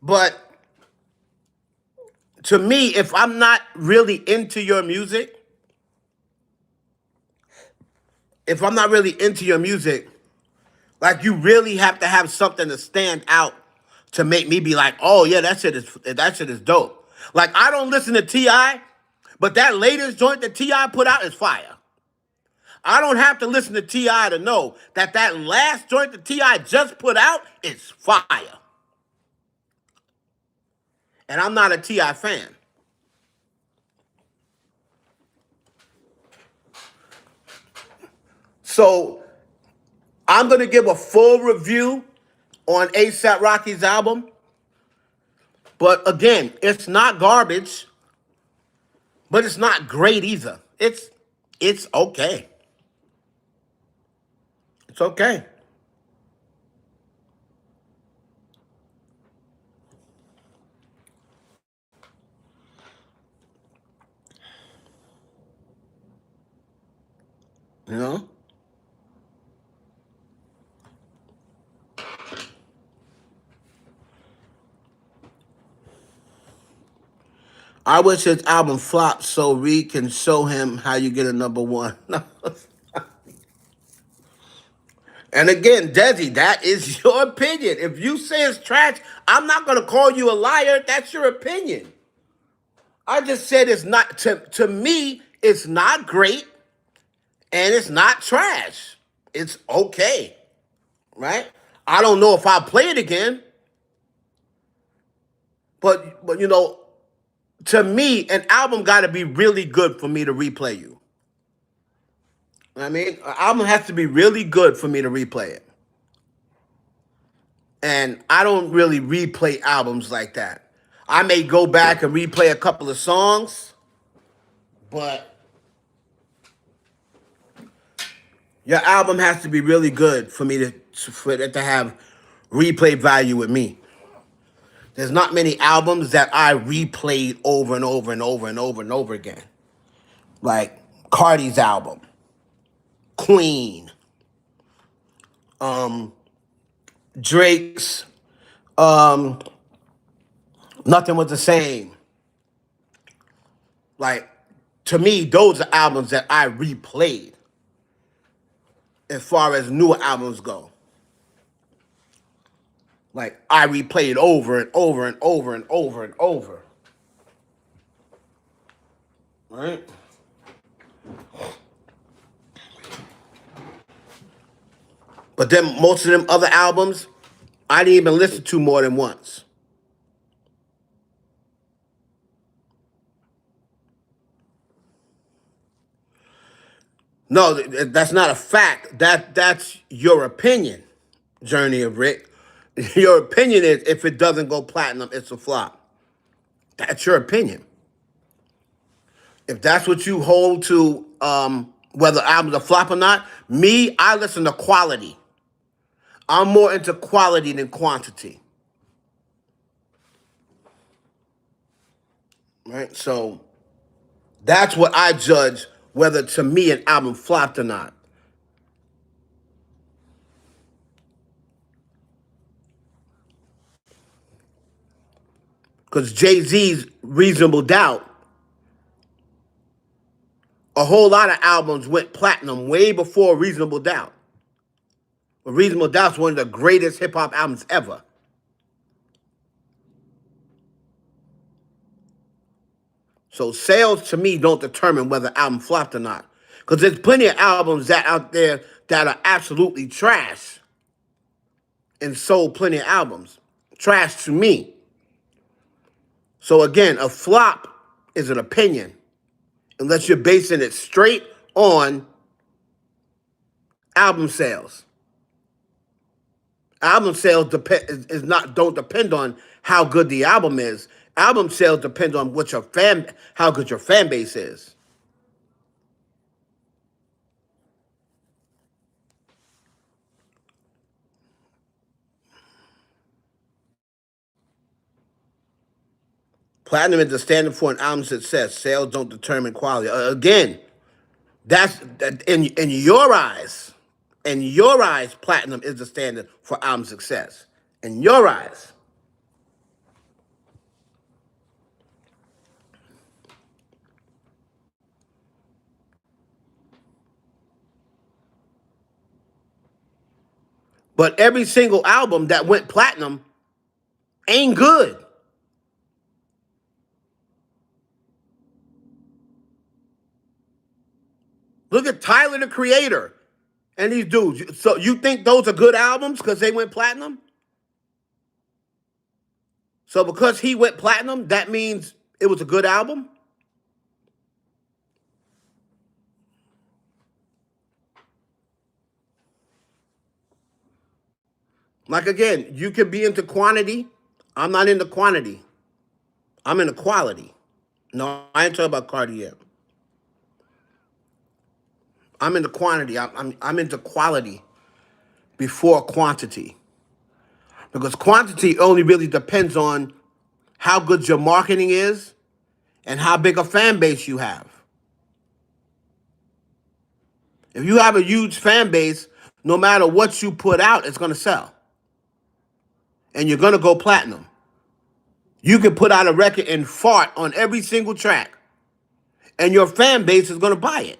But to me, if I'm not really into your music, if I'm not really into your music, like you really have to have something to stand out to make me be like, oh yeah, that shit is dope. Like I don't listen to Ti, but that latest joint that Ti put out is fire. I don't have to listen to Ti to know that that last joint that Ti just put out is fire. And I'm not a Ti fan. So I'm gonna give a full review on ASAP Rocky's album. But again, it's not garbage, but it's not great either. It's okay. It's okay. You know? I wish his album flopped so Reed can show him how you get a number one. And again, Desi, that is your opinion. If you say it's trash, I'm not gonna call you a liar. That's your opinion. I just said it's not to me, it's not great and it's not trash. It's okay. Right? I don't know if I'll play it again, but to me, an album gotta be really good for me to replay you. I mean, an album has to be really good for me to replay it. And I don't really replay albums like that. I may go back and replay a couple of songs, but your album has to be really good for me for it to have replay value with me. There's not many albums that I replayed over and over and over and over and over again. Like Cardi's album, Queen, Drake's um, Nothing Was the Same. Like, to me, those are albums that I replayed as far as newer albums go. Like, I replayed over and over and over and over and over. Right? But then most of them other albums, I didn't even listen to more than once. No, that's not a fact. That's your opinion, Journey of Rick. Your opinion is if it doesn't go platinum, it's a flop. That's your opinion. If that's what you hold to, whether albums are flop or not, me, I listen to quality. I'm more into quality than quantity. Right? So that's what I judge whether to me an album flopped or not. Because Jay-Z's Reasonable Doubt, a whole lot of albums went platinum way before Reasonable Doubt. But Reasonable Doubt's one of the greatest hip hop albums ever. So sales to me don't determine whether album flopped or not. Because there's plenty of albums that out there that are absolutely trash and sold plenty of albums. Trash to me. So again, a flop is an opinion. Unless you're basing it straight on album sales. Album sales is not don't depend on how good the album is. Album sales depend on how good your fan base is. Platinum is the standard for an album success. Sales don't determine quality. Again, that's in your eyes. In your eyes, platinum is the standard for album success. in your eyes. But every single album that went platinum ain't good. Look at Tyler the Creator and these dudes. So you think those are good albums because they went platinum? So because he went platinum, that means it was a good album? Like again, you can be into quantity. I'm not into quantity. I'm into quality. No, I ain't talking about Cardi yet. I'm into quantity. I'm into quality before quantity. Because quantity only really depends on how good your marketing is and how big a fan base you have. If you have a huge fan base, no matter what you put out, it's going to sell. And you're going to go platinum. You can put out a record and fart on every single track, and your fan base is going to buy it.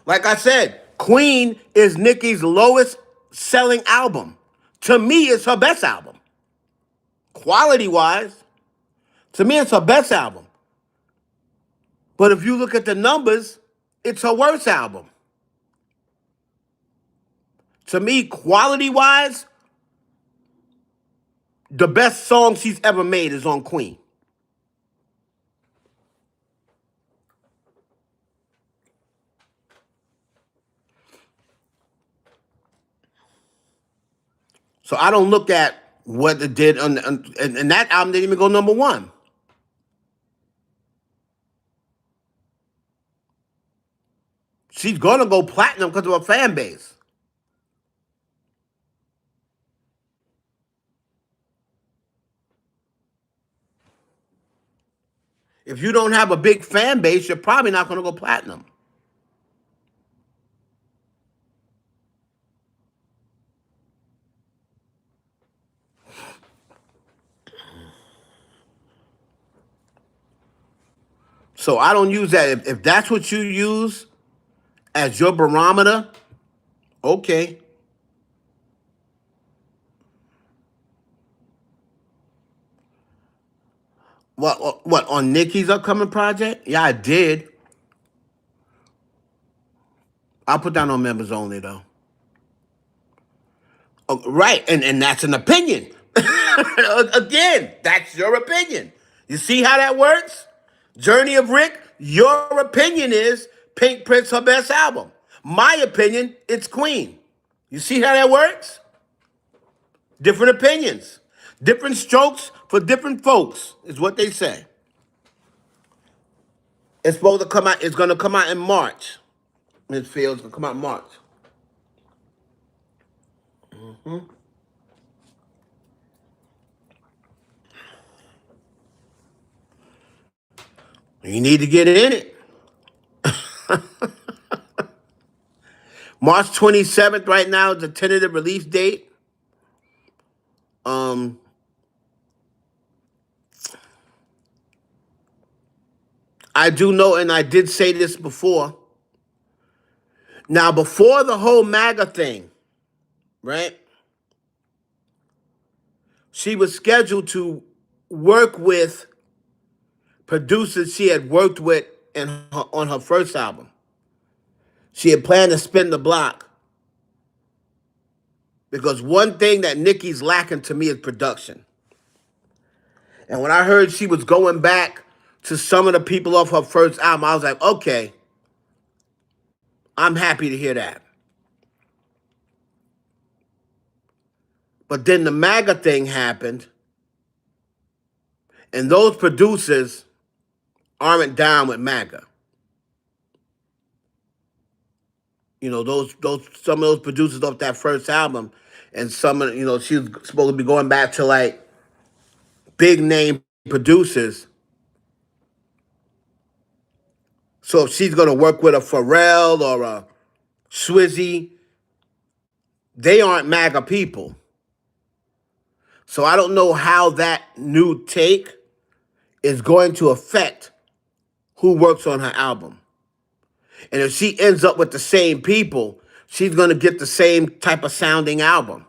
Like I said, Queen is Nicki's lowest selling album. To me, it's her best album. Quality wise, to me, it's her best album. But if you look at the numbers, it's her worst album. To me, quality wise, the best song she's ever made is on Queen. So I don't look at what it did and that album didn't even go number one. She's gonna go platinum because of her fan base. If you don't have a big fan base, you're probably not gonna go platinum. So I don't use that. If that's what you use as your barometer, okay. What on Nicki's upcoming project? Yeah, I did. I'll put that on members only though. Oh, right, and that's an opinion. Again, that's your opinion. You see how that works? Journey of Rick, your opinion is Pink Prince her best album. My opinion, it's Queen. You see how that works? Different opinions. Different strokes for different folks, is what they say. It's supposed to come out, it's gonna come out in March. Miss Fields gonna come out in March. You need to get in it. March 27th right now is the tentative release date. Um, I do know, and I did say this before. Now, before the whole MAGA thing, right? She was scheduled to work with producers she had worked with on her first album. She had planned to spin the block because one thing that Nicki's lacking to me is production. And when I heard she was going back to some of the people off her first album, I was like, okay, I'm happy to hear that. But then the MAGA thing happened, and those producers aren't down with MAGA. You know, those some of those producers off that first album, and some of she was supposed to be going back to like big name producers. So if she's gonna work with a Pharrell or a Swizzy, they aren't MAGA people. So I don't know how that new take is going to affect who works on her album. And if she ends up with the same people, she's going to get the same type of sounding album.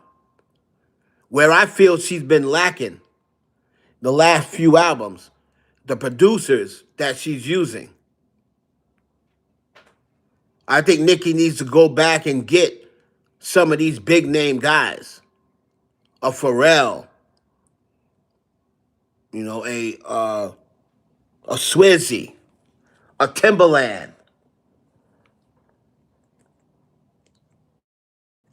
Where I feel she's been lacking the last few albums, the producers that she's using. I think Nicki needs to go back and get some of these big name guys. A Pharrell, a Swizzy, a Timberland.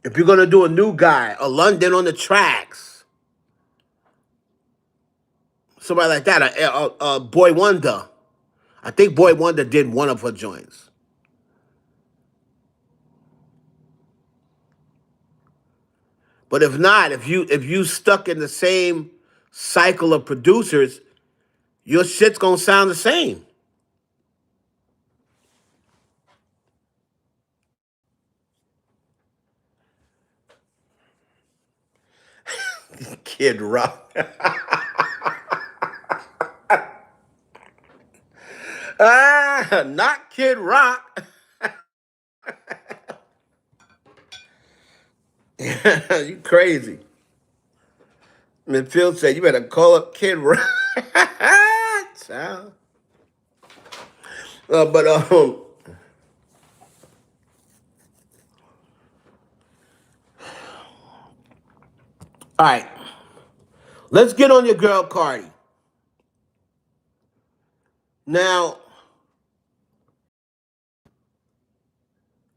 If you're gonna do a new guy, a London on the tracks, somebody like that, a Boy Wonder. I think Boy Wonder did one of her joints. But if not, if you stuck in the same cycle of producers, your shit's gonna sound the same. Kid Rock. Not Kid Rock. You crazy. And Phil said, you better call up Kid Rock. Child. All right. Let's get on your girl Cardi. Now,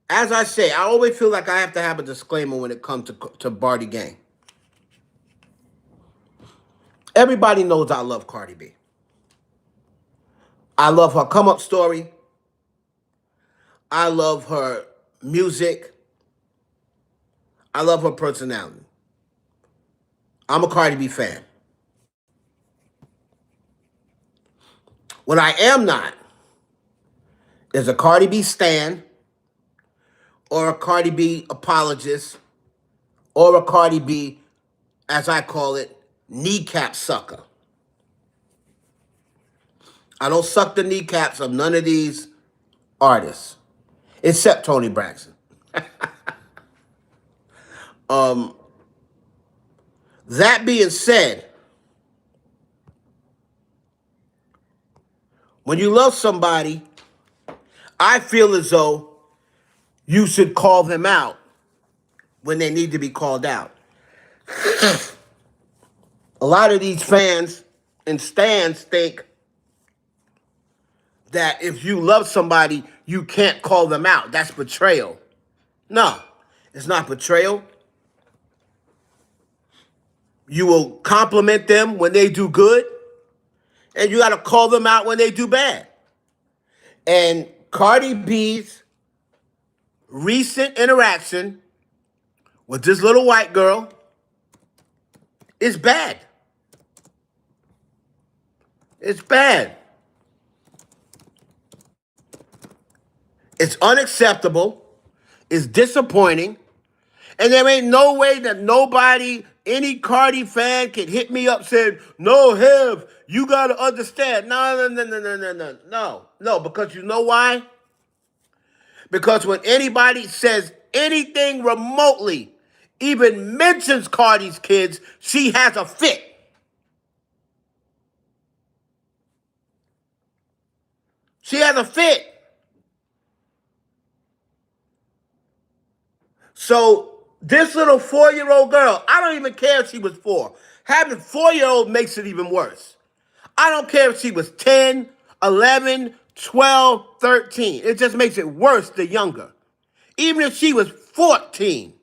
as I say, I always feel like I have to have a disclaimer when it comes to Barty Gang. Everybody knows I love Cardi B. I love her come up story. I love her music. I love her personality. I'm a Cardi B fan. What I am not is a Cardi B stan or a Cardi B apologist or a Cardi B, as I call it, kneecap sucker. I don't suck the kneecaps of none of these artists, except Tony Braxton. That being said, when you love somebody, I feel as though you should call them out when they need to be called out. A lot of these fans and stans think that if you love somebody, you can't call them out. That's betrayal. No, it's not betrayal. You will compliment them when they do good, and you got to call them out when they do bad. And Cardi B's recent interaction with this little white girl is bad. It's bad. It's unacceptable. It's disappointing. And there ain't no way that any Cardi fan can hit me up saying, no, Hev, you got to understand. No, because you know why? Because when anybody says anything remotely, even mentions Cardi's kids, she has a fit. She has a fit. So this little 4-year-old girl, I don't even care if she was 4. Having 4-year-old makes it even worse. I don't care if she was 10, 11, 12, 13. It just makes it worse the younger. Even if she was 14.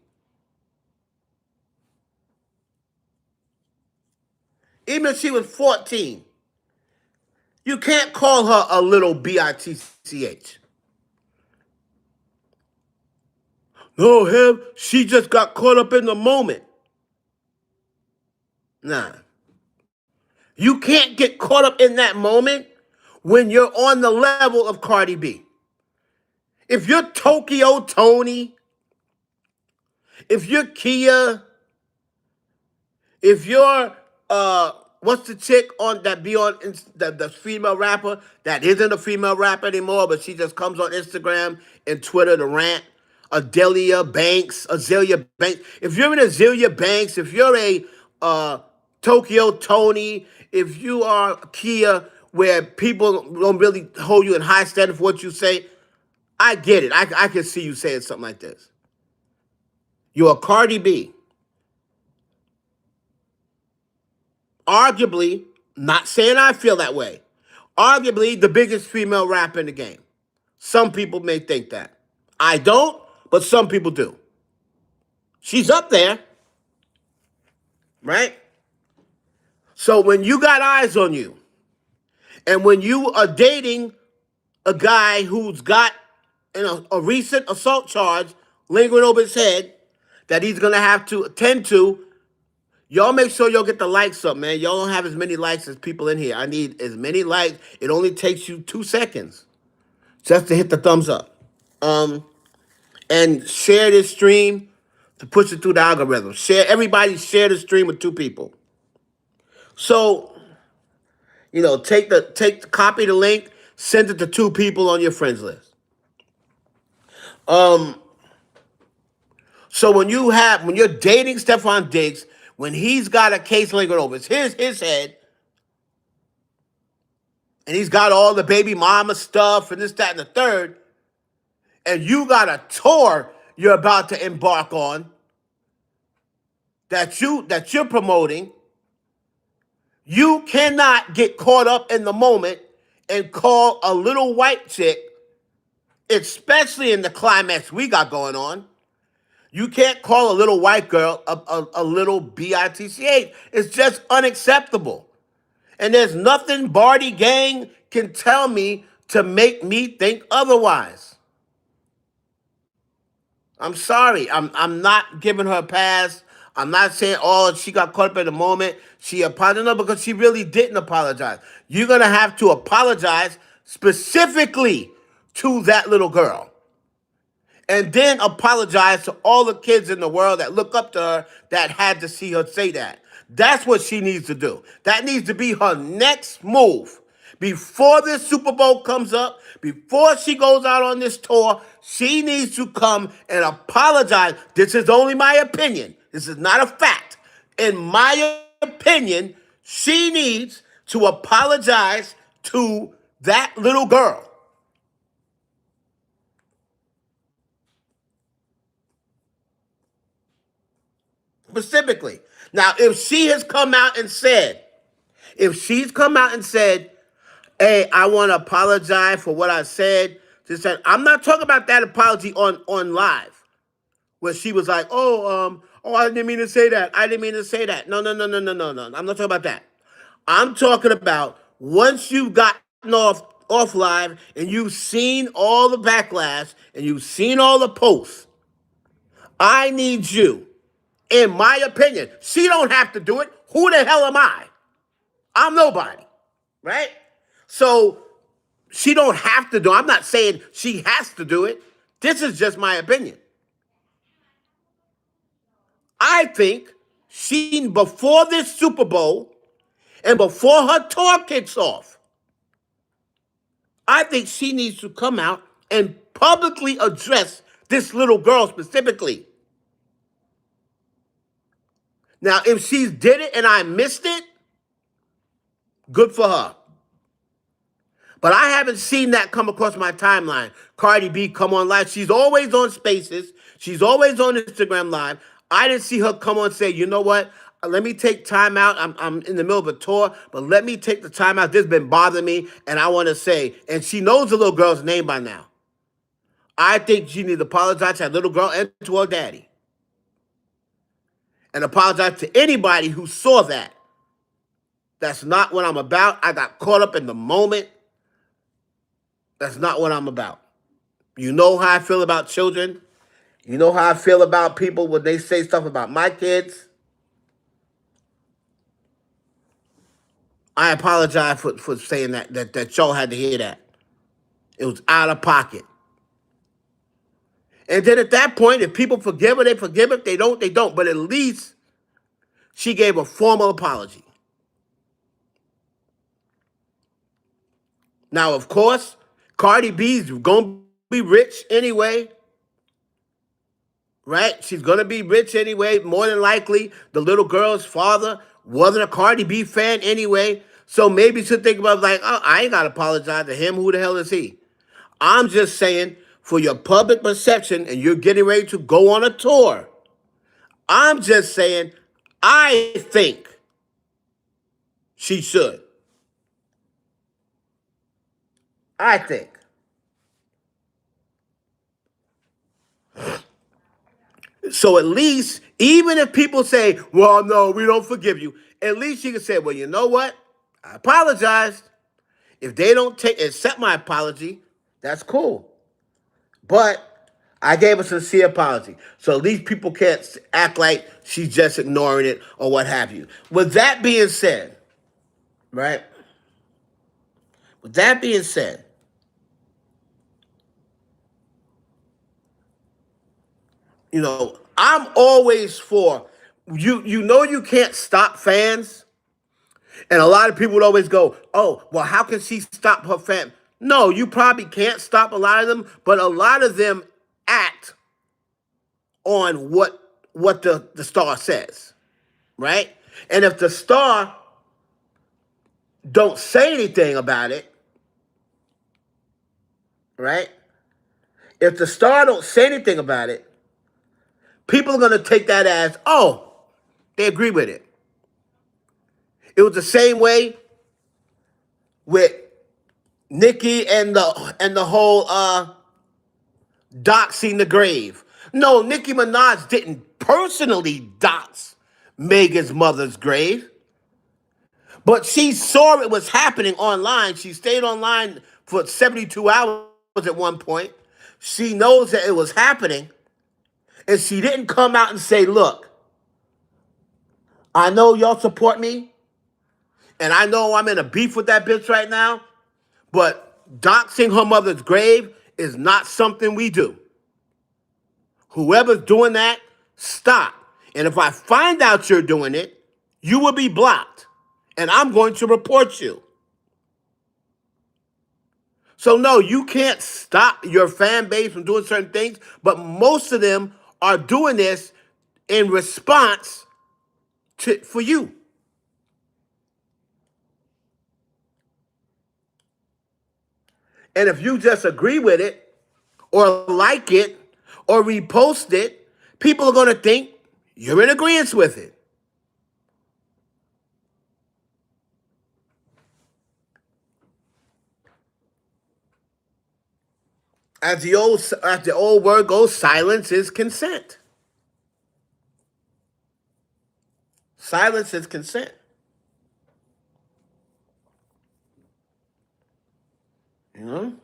Even if she was 14. You can't call her a little bitch. No, Hev, she just got caught up in the moment. Nah. You can't get caught up in that moment when you're on the level of Cardi B. If you're Tokyo Tony, if you're Kia, if you're what's the chick on that be on the female rapper that isn't a female rapper anymore, but she just comes on Instagram and Twitter to rant? Azealia Banks. If you're an Azealia Banks, if you're a Tokyo Tony, if you are Kia, where people don't really hold you in high standard for what you say, I get it. I can see you saying something like this. You're a Cardi B. Arguably, not saying I feel that way, arguably the biggest female rapper in the game. Some people may think that. I don't, but some people do. She's up there, right? So when you got eyes on you, and when you are dating a guy who's got a recent assault charge lingering over his head that he's gonna have to attend to, y'all make sure y'all get the likes up, man. Y'all don't have as many likes as people in here. I need as many likes. It only takes you 2 seconds just to hit the thumbs up. And share this stream to push it through the algorithm. Everybody share the stream with 2 people. So, copy the link, send it to 2 people on your friends list. So when you're dating Stephon Diggs, when he's got a case lingering over his head, and he's got all the baby mama stuff and this, that, and the third, and you got a tour you're about to embark on that you're promoting, you cannot get caught up in the moment and call a little white chick, especially in the climax we got going on. You can't call a little white girl a little bitch. It's just unacceptable. And there's nothing Barty Gang can tell me to make me think otherwise. I'm sorry. I'm not giving her a pass. I'm not saying, oh, she got caught up in the moment. She apologized. No, because she really didn't apologize. You're going to have to apologize specifically to that little girl. And then apologize to all the kids in the world that look up to her that had to see her say that. That's what she needs to do. That needs to be her next move. Before this Super Bowl comes up, before she goes out on this tour, she needs to come and apologize. This is only my opinion. This is not a fact. In my opinion, she needs to apologize to that little girl. Specifically. Now, if she's come out and said, hey, I want to apologize for what I said, I'm not talking about that apology on live, where she was like, I didn't mean to say that. I didn't mean to say that. No, no, no, no, no, no, no. I'm not talking about that. I'm talking about once you've gotten off live and you've seen all the backlash and you've seen all the posts, I need you, in my opinion, she don't have to do it. Who the hell am I? I'm nobody, right? So she don't have to do it. I'm not saying she has to do it. This is just my opinion. I think she, before this Super Bowl and before her tour kicks off, I think she needs to come out and publicly address this little girl specifically. Now, if she did it and I missed it, good for her. But I haven't seen that come across my timeline. Cardi B come on live. She's always on Spaces. She's always on Instagram Live. I didn't see her come on and say, you know what? Let me take time out. I'm in the middle of a tour, but let me take the time out. This has been bothering me, and I want to say, and she knows the little girl's name by now. I think she needs to apologize to that little girl and to her daddy. And apologize to anybody who saw that. That's not what I'm about. I got caught up in the moment. That's not what I'm about. You know how I feel about children. You know how I feel about people when they say stuff about my kids. I apologize for saying that y'all had to hear that. It was out of pocket. And then at that point, if people forgive her, they forgive her. If they don't, they don't. But at least she gave a formal apology. Now, of course, Cardi B's gonna be rich anyway, right? She's gonna be rich anyway. More than likely, the little girl's father wasn't a Cardi B fan anyway. So maybe she'll think about like, oh, I ain't gotta apologize to him. Who the hell is he? I'm just saying, for your public perception, and you're getting ready to go on a tour. I'm just saying, I think she should. I think. So at least, even if people say, well, no, we don't forgive you, at least you can say, well, you know what? I apologized. If they don't accept my apology, that's cool. But I gave a sincere apology. So at least people can't act like she's just ignoring it or what have you. With that being said, right? With that being said, I'm always for you. You know you can't stop fans. And a lot of people would always go, oh, well, how can she stop her fan? No, you probably can't stop a lot of them, but a lot of them act on what the star says, right? And if the star don't say anything about it, right? If the star don't say anything about it, people are going to take that as, oh, they agree with it. It was the same way with Nicki and the whole doxing the grave. No, Nicki Minaj didn't personally dox Megan's mother's grave, but she saw it was happening online. She stayed online for 72 hours at one point. She knows that it was happening, and she didn't come out and say, look, I know y'all support me, and I know I'm in a beef with that bitch right now, but doxing her mother's grave is not something we do. Whoever's doing that, stop. And if I find out you're doing it, you will be blocked. And I'm going to report you. So no, you can't stop your fan base from doing certain things, but most of them are doing this in response for you. And if you just agree with it, or like it, or repost it, people are going to think you're in agreement with it. As the old word goes, silence is consent. Silence is consent. You know?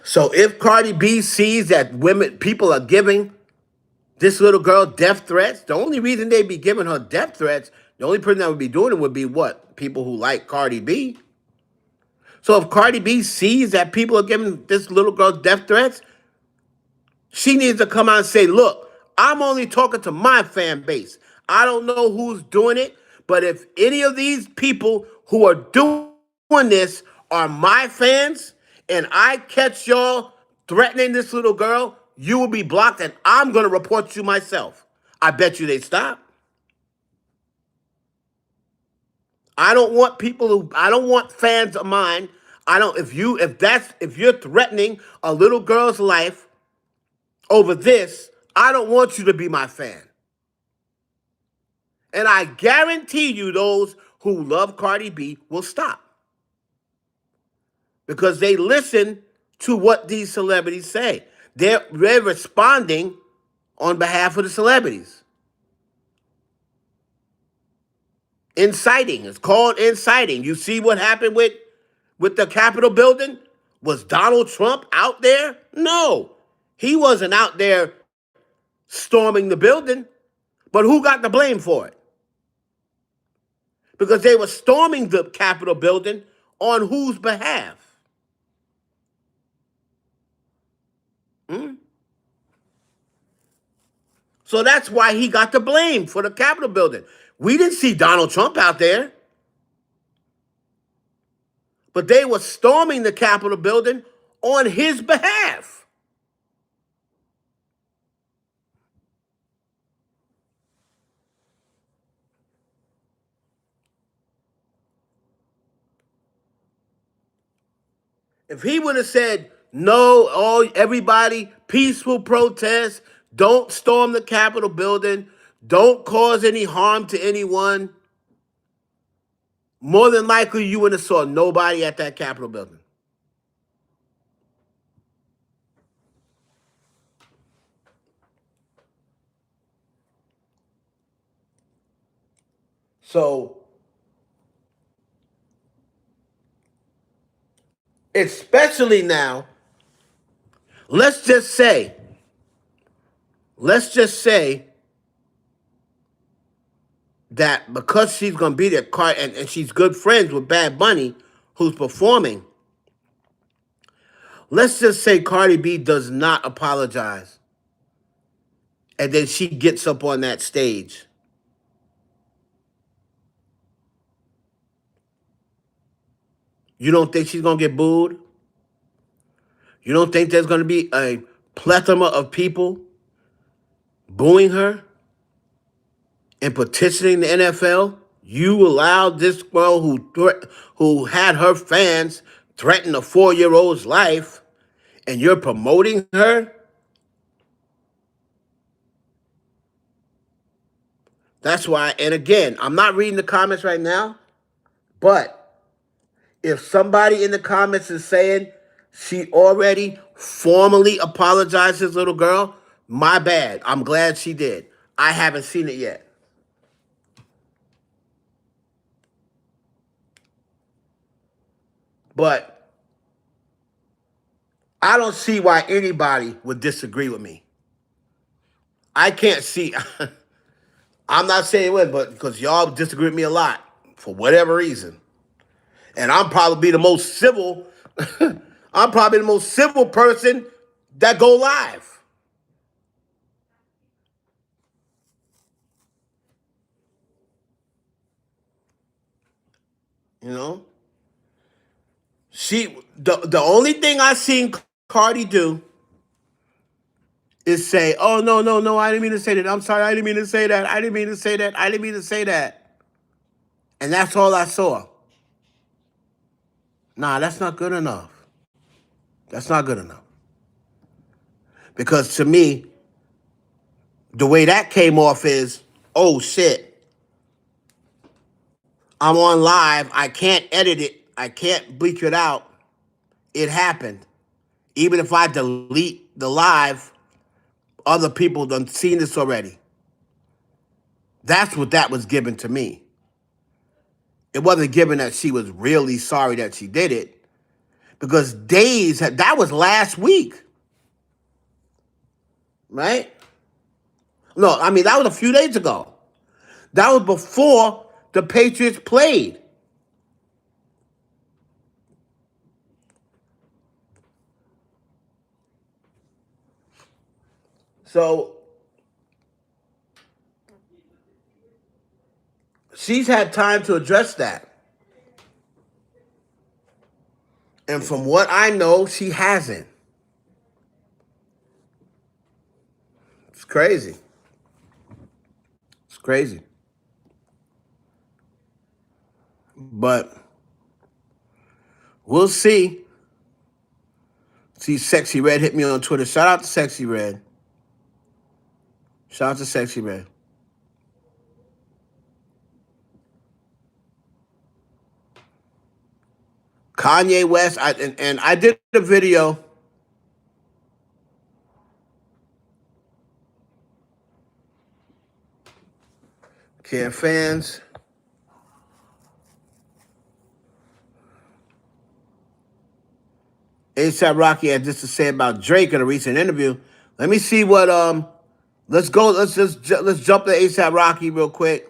So if Cardi B sees that people are giving this little girl death threats, the only reason they'd be giving her death threats, the only person that would be doing it would be what? People who like Cardi B. So if Cardi B sees that people are giving this little girl death threats, she needs to come out and say, look, I'm only talking to my fan base. I don't know who's doing it, but if any of these people who are doing this are my fans and I catch y'all threatening this little girl, you will be blocked and I'm going to report you myself. I bet you they stop. I don't want fans of mine. If you're threatening a little girl's life over this, I don't want you to be my fan. And I guarantee you those who love Cardi B will stop. Because they listen to what these celebrities say. They're responding on behalf of the celebrities. Inciting. It's called inciting. You see what happened with the Capitol building? Was Donald Trump out there? No. He wasn't out there storming the building. But who got the blame for it? Because they were storming the Capitol building on whose behalf? So that's why he got the blame for the Capitol building. We didn't see Donald Trump out there, but they were storming the Capitol building on his behalf. If he would have said, no, all everybody, peaceful protest, don't storm the Capitol building, don't cause any harm to anyone, more than likely you would have saw nobody at that Capitol building. So, especially now, let's just say, let's just say that because she's going to be there, and she's good friends with Bad Bunny, who's performing, let's just say Cardi B does not apologize. And then she gets up on that stage. You don't think she's going to get booed? You don't think there's going to be a plethora of people booing her and petitioning the NFL? You allowed this girl who had her fans threaten a 4-year-old's life, and you're promoting her? That's why, and again, I'm not reading the comments right now, but if somebody in the comments is saying she already formally apologized to this little girl, my bad. I'm glad she did. I haven't seen it yet. But I don't see why anybody would disagree with me. I can't see. I'm not saying it, but because y'all disagree with me a lot for whatever reason. And I'm probably the most civil, I'm probably the most civil person that go live. You know? The only thing I seen Cardi do is say, "Oh no, no, no, I didn't mean to say that. I'm sorry, I didn't mean to say that. I didn't mean to say that. I didn't mean to say that." And that's all I saw. Nah, that's not good enough. That's not good enough. Because to me, the way that came off is, "Oh shit, I'm on live. I can't edit it. I can't bleach it out. It happened. Even if I delete the live, other people done seen this already." That's what that was given to me. It wasn't given that she was really sorry that she did it, because that was last week, right? No, I mean, that was a few days ago. That was before the Patriots played. So she's had time to address that. And from what I know, she hasn't. It's crazy. It's crazy. But we'll see. See, Sexy Red hit me on Twitter. Shout out to Sexy Red. Shout out to Sexy Red. Kanye West, and I did a video. Care fans. ASAP Rocky had this to say about Drake in a recent interview. Let me see what let's go. Let's jump to ASAP Rocky real quick.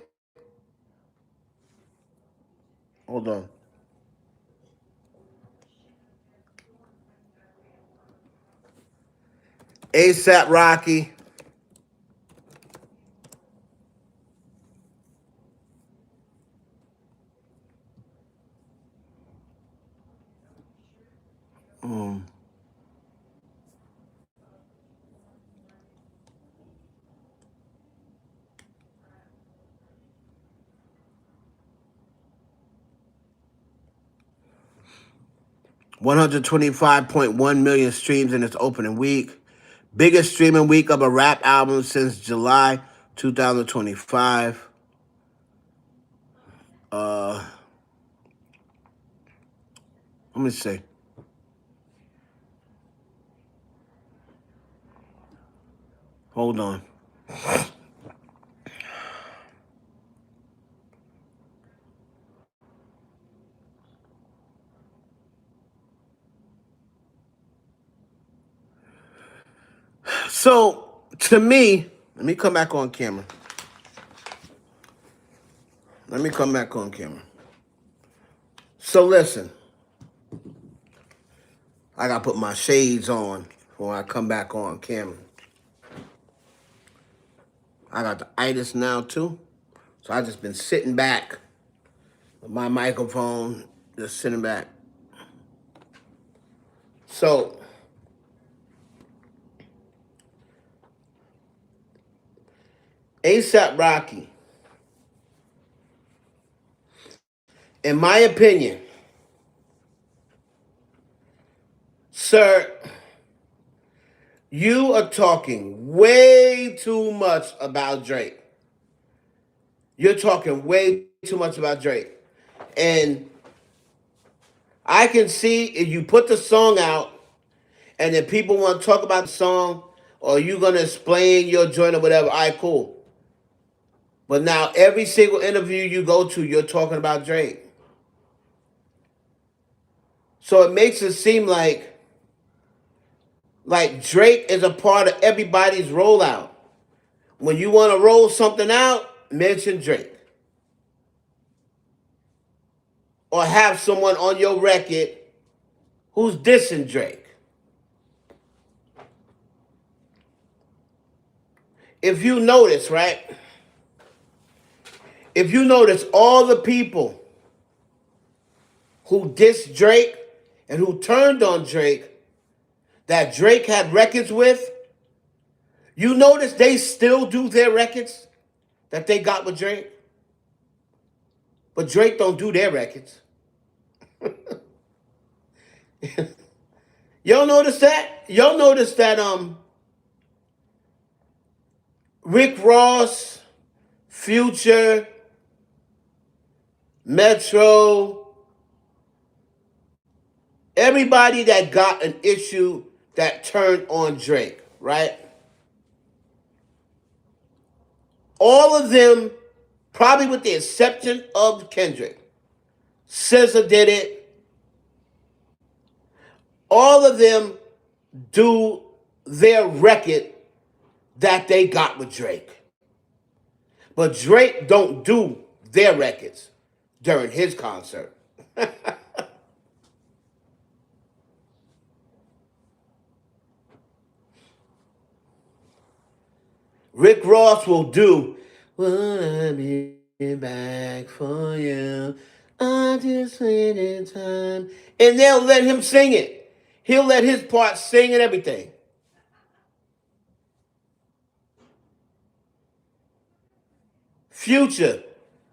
Hold on. ASAP Rocky. 125.1 million streams in its opening week. Biggest streaming week of a rap album since July 2025. Let me see. Hold on. So, to me, let me come back on camera. Let me come back on camera. So, listen. I gotta put my shades on when I come back on camera. I got the itis now, too. So, I just been sitting back with my microphone, just sitting back. So, ASAP Rocky, in my opinion, sir, you are talking way too much about Drake. You're talking way too much about Drake. And I can see if you put the song out and then people want to talk about the song or you're going to explain your joint or whatever, all right, cool. But now every single interview you go to, you're talking about Drake. So it makes it seem like Drake is a part of everybody's rollout. When you want to roll something out, mention Drake. Or have someone on your record who's dissing Drake. If you notice, right? If you notice all the people who dissed Drake and who turned on Drake that Drake had records with, you notice they still do their records that they got with Drake. But Drake don't do their records. Y'all notice that? Y'all notice that Rick Ross, Future, Metro, everybody that got an issue that turned on Drake, right? All of them, probably with the exception of Kendrick, SZA did it. All of them do their record that they got with Drake. But Drake don't do their records during his concert. Rick Ross will do, "Wanna be back for you, I just waited time." And they'll let him sing it. He'll let his part sing and everything. Future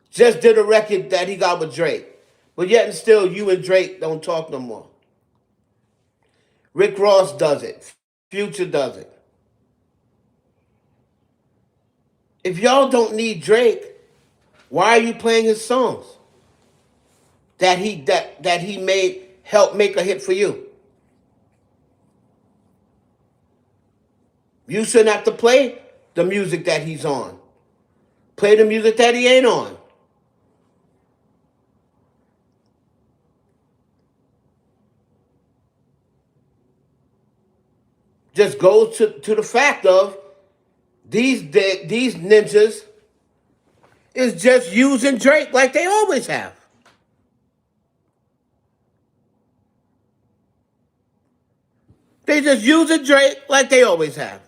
just did a record that he got with Drake. But yet and still, you and Drake don't talk no more. Rick Ross does it. Future does it. If y'all don't need Drake, why are you playing his songs that he made help make a hit for you? You shouldn't have to play the music that he's on. Play the music that he ain't on. Just goes to the fact of these ninjas is just using Drake like they always have. They just using Drake like they always have.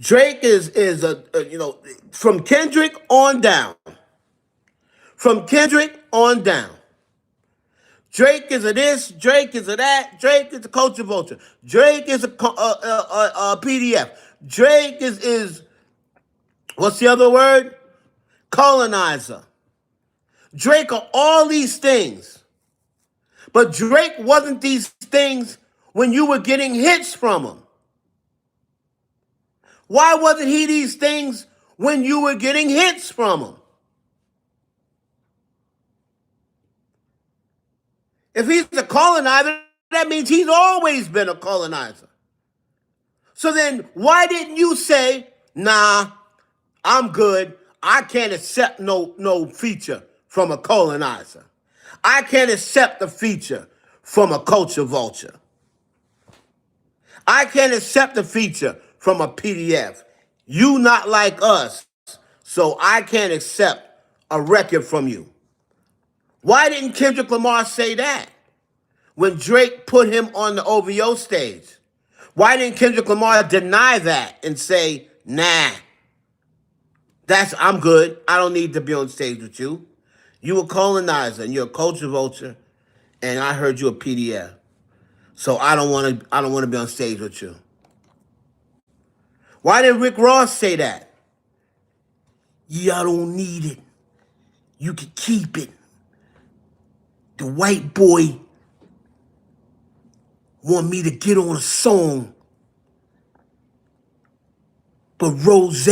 Drake is a from Kendrick on down. From Kendrick on down. Drake is a this, Drake is a that, Drake is a culture vulture, Drake is a PDF, Drake is what's the other word? Colonizer. Drake are all these things. But Drake wasn't these things when you were getting hits from him. Why wasn't he these things when you were getting hits from him? If he's a colonizer, that means he's always been a colonizer. So then why didn't you say, nah, I'm good. I can't accept no feature from a colonizer. I can't accept a feature from a culture vulture. I can't accept a feature from a PDF. You not like us, so I can't accept a record from you. Why didn't Kendrick Lamar say that when Drake put him on the OVO stage? Why didn't Kendrick Lamar deny that and say, nah, I'm good. I don't need to be on stage with you. You a colonizer and you're a culture vulture, and I heard you a PDF. So I don't want to be on stage with you. Why did Rick Ross say that? Yeah, I don't need it. You can keep it. The white boy want me to get on a song, but Rose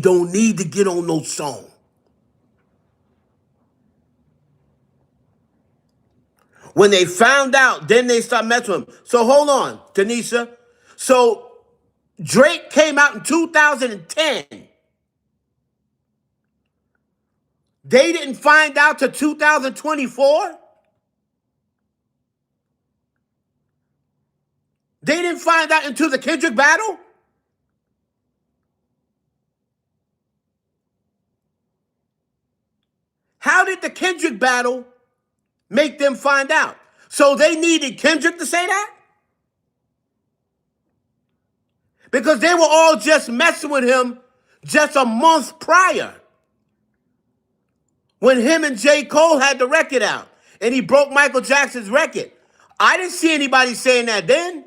don't need to get on no song. When they found out, then they start messing with him. So hold on, Tanisha. So Drake came out in 2010. They didn't find out till 2024. They didn't find out until the Kendrick battle. How did the Kendrick battle make them find out? So they needed Kendrick to say that? Because they were all just messing with him just a month prior when him and J. Cole had the record out and he broke Michael Jackson's record. I didn't see anybody saying that then.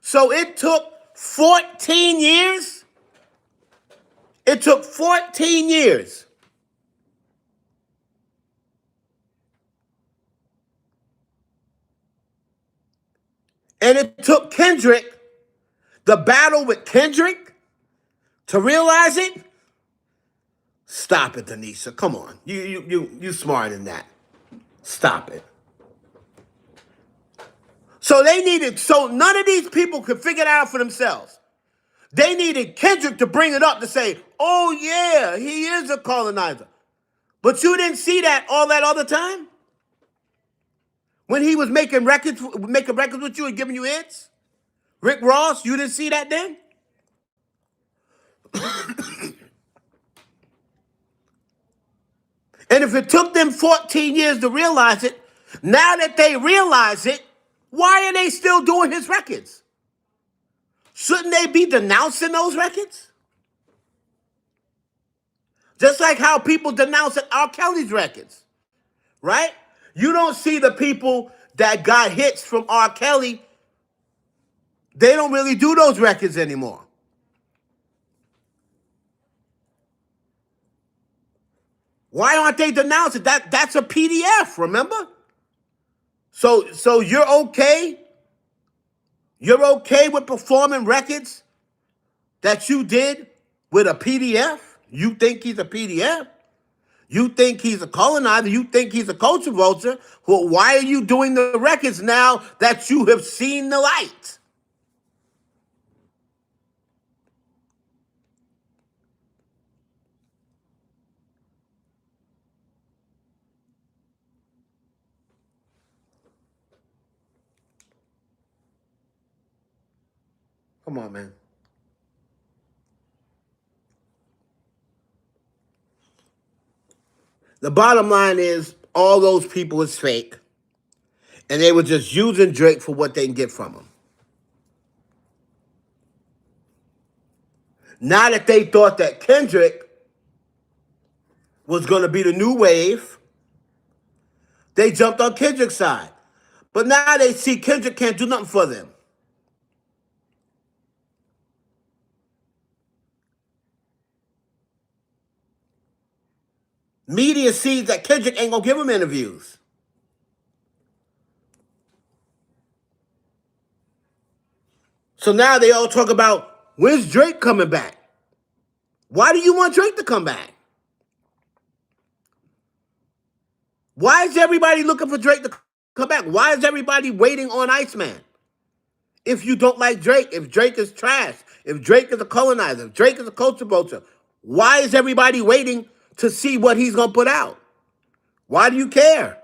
So it took 14 years. It took 14 years. And it took Kendrick, the battle with Kendrick, to realize it. Stop it, Tanisha. Come on. You smarter than that. Stop it. So none of these people could figure it out for themselves. They needed Kendrick to bring it up to say, oh yeah, he is a colonizer. But you didn't see that all that other time? When he was making records with you and giving you hits? Rick Ross, you didn't see that then? And if it took them 14 years to realize it, now that they realize it, why are they still doing his records? Shouldn't they be denouncing those records? Just like how people denounce R. Kelly's records, right? You don't see the people that got hits from R. Kelly, they don't really do those records anymore. Why aren't they denouncing? That's a PDF, remember? So you're okay? You're okay with performing records that you did with a PDF? You think he's a PDF? You think he's a colonizer? You think he's a culture vulture? Well, why are you doing the records now that you have seen the light? Come on, man. The bottom line is all those people is fake, and they were just using Drake for what they can get from him. Now that they thought that Kendrick was going to be the new wave, they jumped on Kendrick's side. But now they see Kendrick can't do nothing for them. Media sees that Kendrick ain't gonna give him interviews. So now they all talk about, when's Drake coming back? Why do you want Drake to come back? Why is everybody looking for Drake to come back? Why is everybody waiting on Iceman? If you don't like Drake, if Drake is trash, if Drake is a colonizer, if Drake is a culture vulture, why is everybody waiting to see what he's going to put out? Why do you care?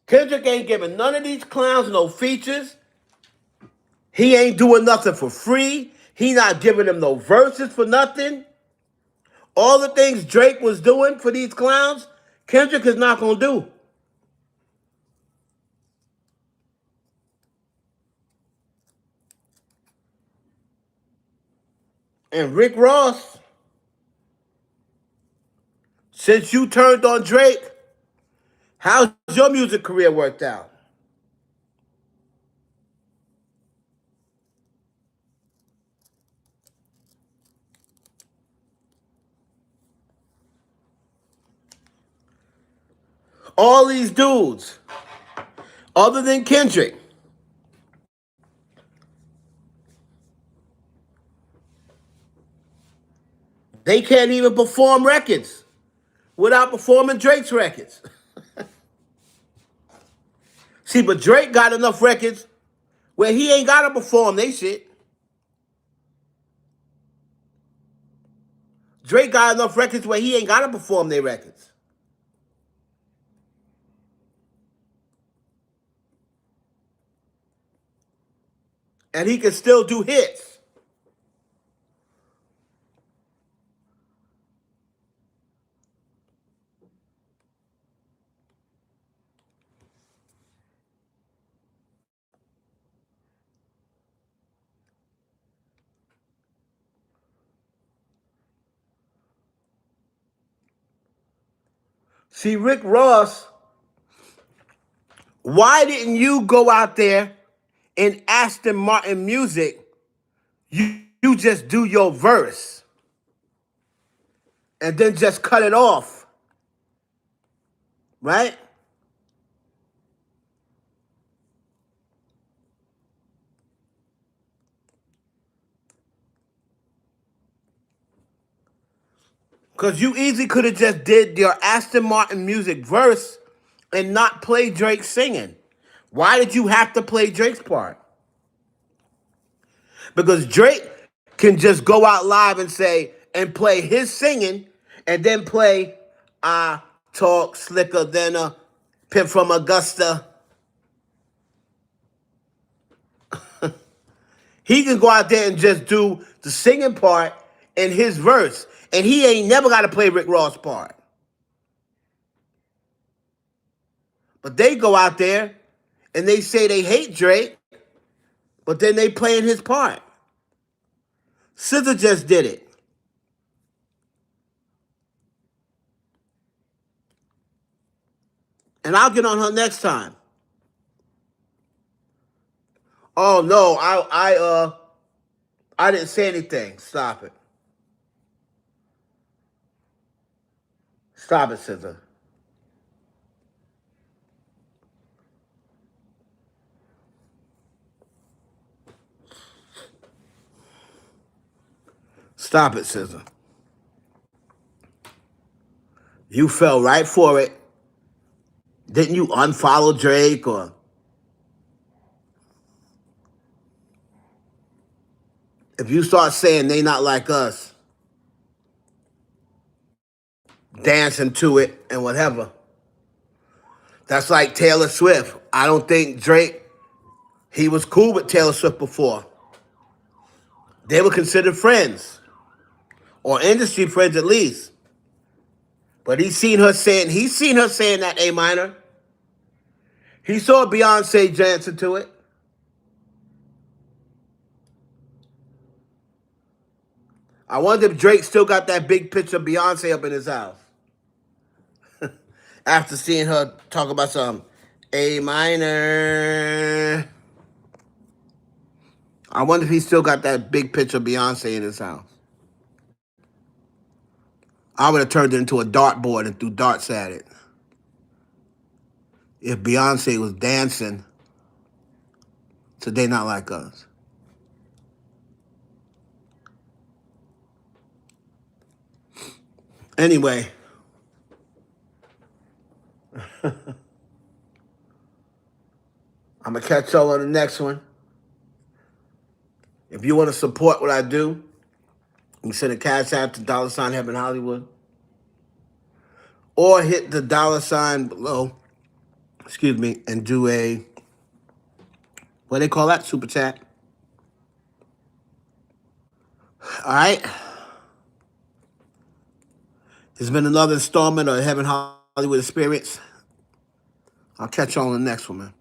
Kendrick ain't giving none of these clowns no features. He ain't doing nothing for free. He not giving them no verses for nothing. All the things Drake was doing for these clowns, Kendrick is not going to do. And Rick Ross, since you turned on Drake, how's your music career worked out? All these dudes, other than Kendrick, they can't even perform records without performing Drake's records. See, but Drake got enough records where he ain't got to perform they shit. Drake got enough records where he ain't got to perform their records. And he can still do hits. See, Rick Ross, why didn't you go out there in Aston Martin music? You just do your verse and then just cut it off, right? Because you easily could have just did your Aston Martin music verse and not play Drake singing. Why did you have to play Drake's part? Because Drake can just go out live and say, and play his singing, and then play, I talk slicker than a pimp from Augusta. He can go out there and just do the singing part in his verse. And he ain't never got to play Rick Ross' part. But they go out there and they say they hate Drake, but then they playing his part. SZA just did it. And I'll get on her next time. Oh no, I didn't say anything. Stop it. Stop it, SZA. Stop it, SZA. You fell right for it. Didn't you unfollow Drake or if you start saying they not like us, dancing to it and whatever. That's like Taylor Swift. I don't think Drake, he was cool with Taylor Swift before. They were considered friends, or industry friends at least. But he's seen her saying that A minor. He saw Beyonce dancing to it. I wonder if Drake still got that big picture of Beyonce up in his house. After seeing her talk about some A minor. I wonder if he still got that big picture of Beyonce in his house. I would have turned it into a dartboard and threw darts at it. If Beyonce was dancing to They Not Like Us. Anyway. I'm going to catch y'all on the next one. If you want to support what I do, you can send a cash app to $ Heaven Hollywood. Or hit the $ below, and do a, what do they call that? Super chat. All right. It's been another installment of Heaven Hollywood Experience. I'll catch y'all on the next one, man.